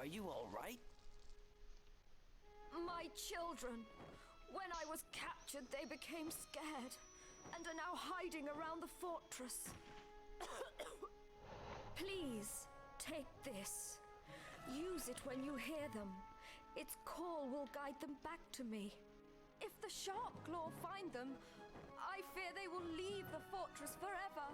Are you all right? My children. When I was captured, they became scared and are now hiding around the fortress. Please, take this. Use it when you hear them. Its call will guide them back to me. If the sharp claw find them, I fear they will leave the fortress forever.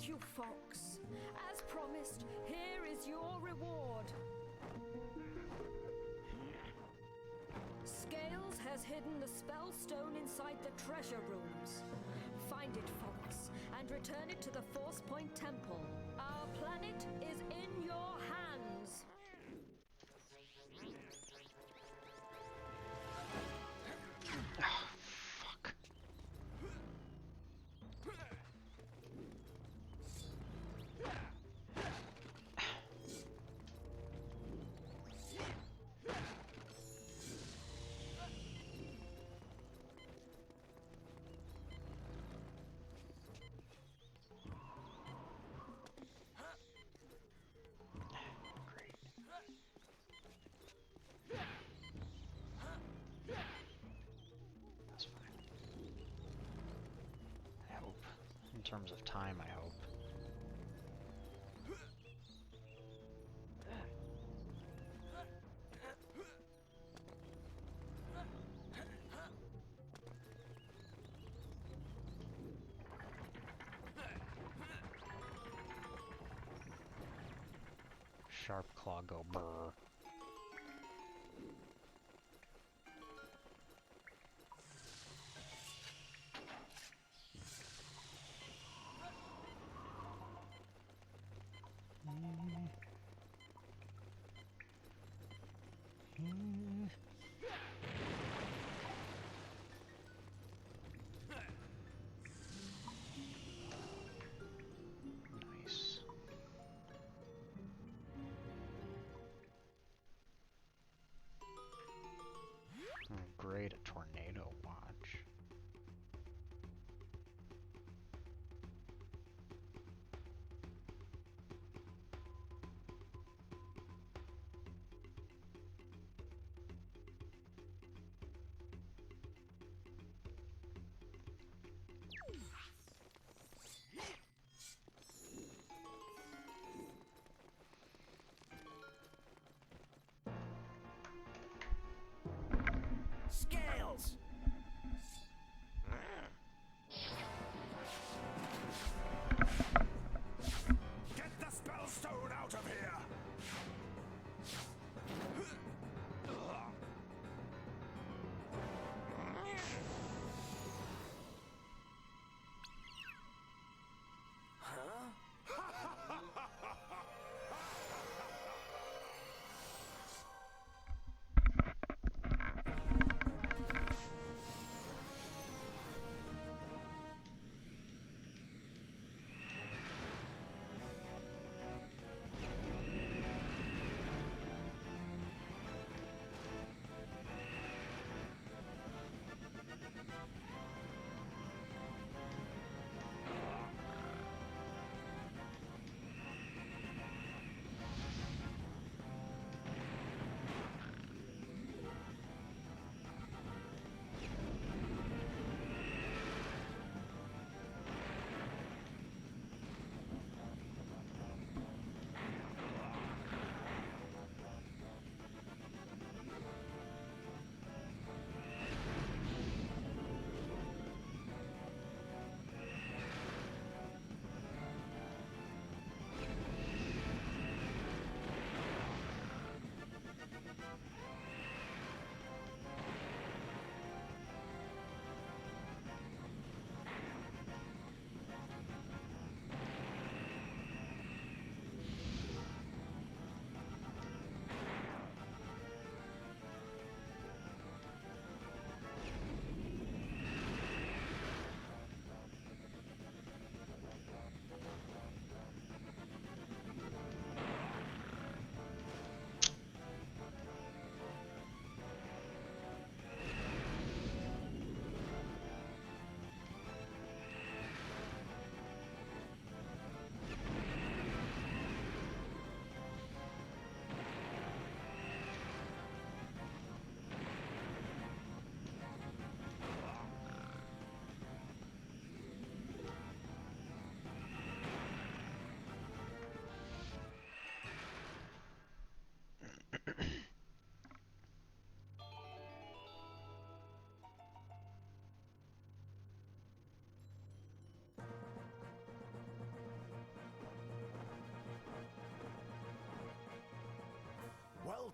Thank you, Fox. As promised, here is your reward. Scales has hidden the spell stone inside the treasure rooms. Find it, Fox, and return it to the Force Point Temple. Our planet is in your hands. Fuck. That's fine. I hope. In terms of time, I hope. Sharp claw go brr. Nice.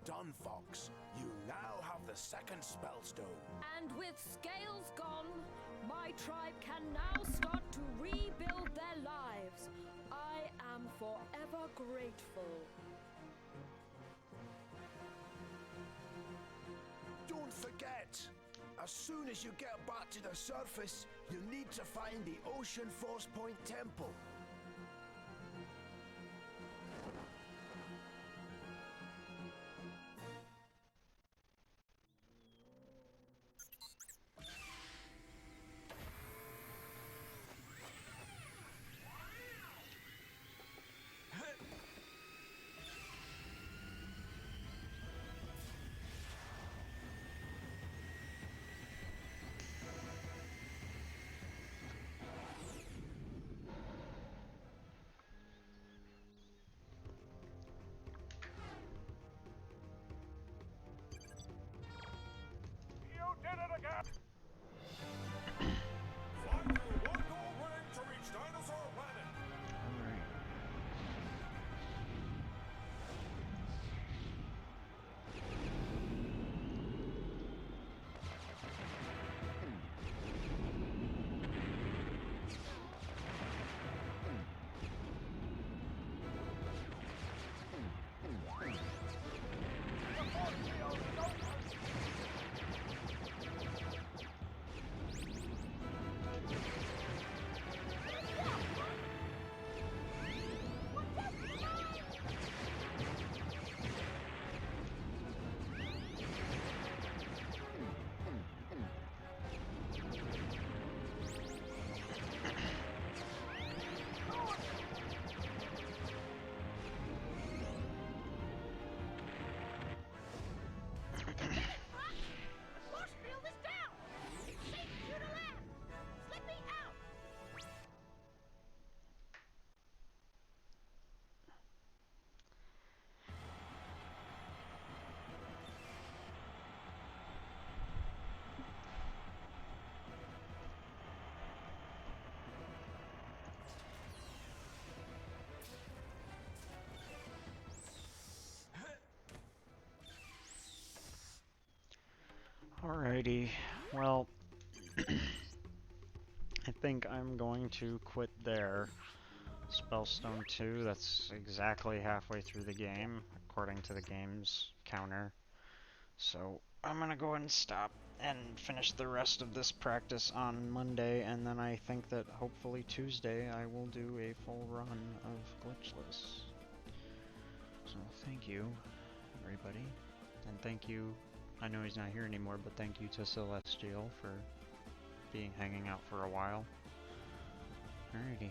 Well done, Fox. You now have the second spellstone. And with scales gone, my tribe can now start to rebuild their lives. I am forever grateful. Don't forget, as soon as you get back to the surface, you need to find the Ocean Force Point Temple. You did it again! Fly through one gold ring to reach Dinosaur Planet. Alright. Force field is down! It's safe for you to land! Slip me out! Alrighty, well, I think I'm going to quit there. Spellstone 2, that's exactly halfway through the game, according to the game's counter. So, I'm gonna go ahead and stop and finish the rest of this practice on Monday, and then I think that hopefully Tuesday I will do a full run of Glitchless. So, thank you, everybody, and thank you. I know he's not here anymore, but thank you to Celestial for hanging out for a while. Alrighty.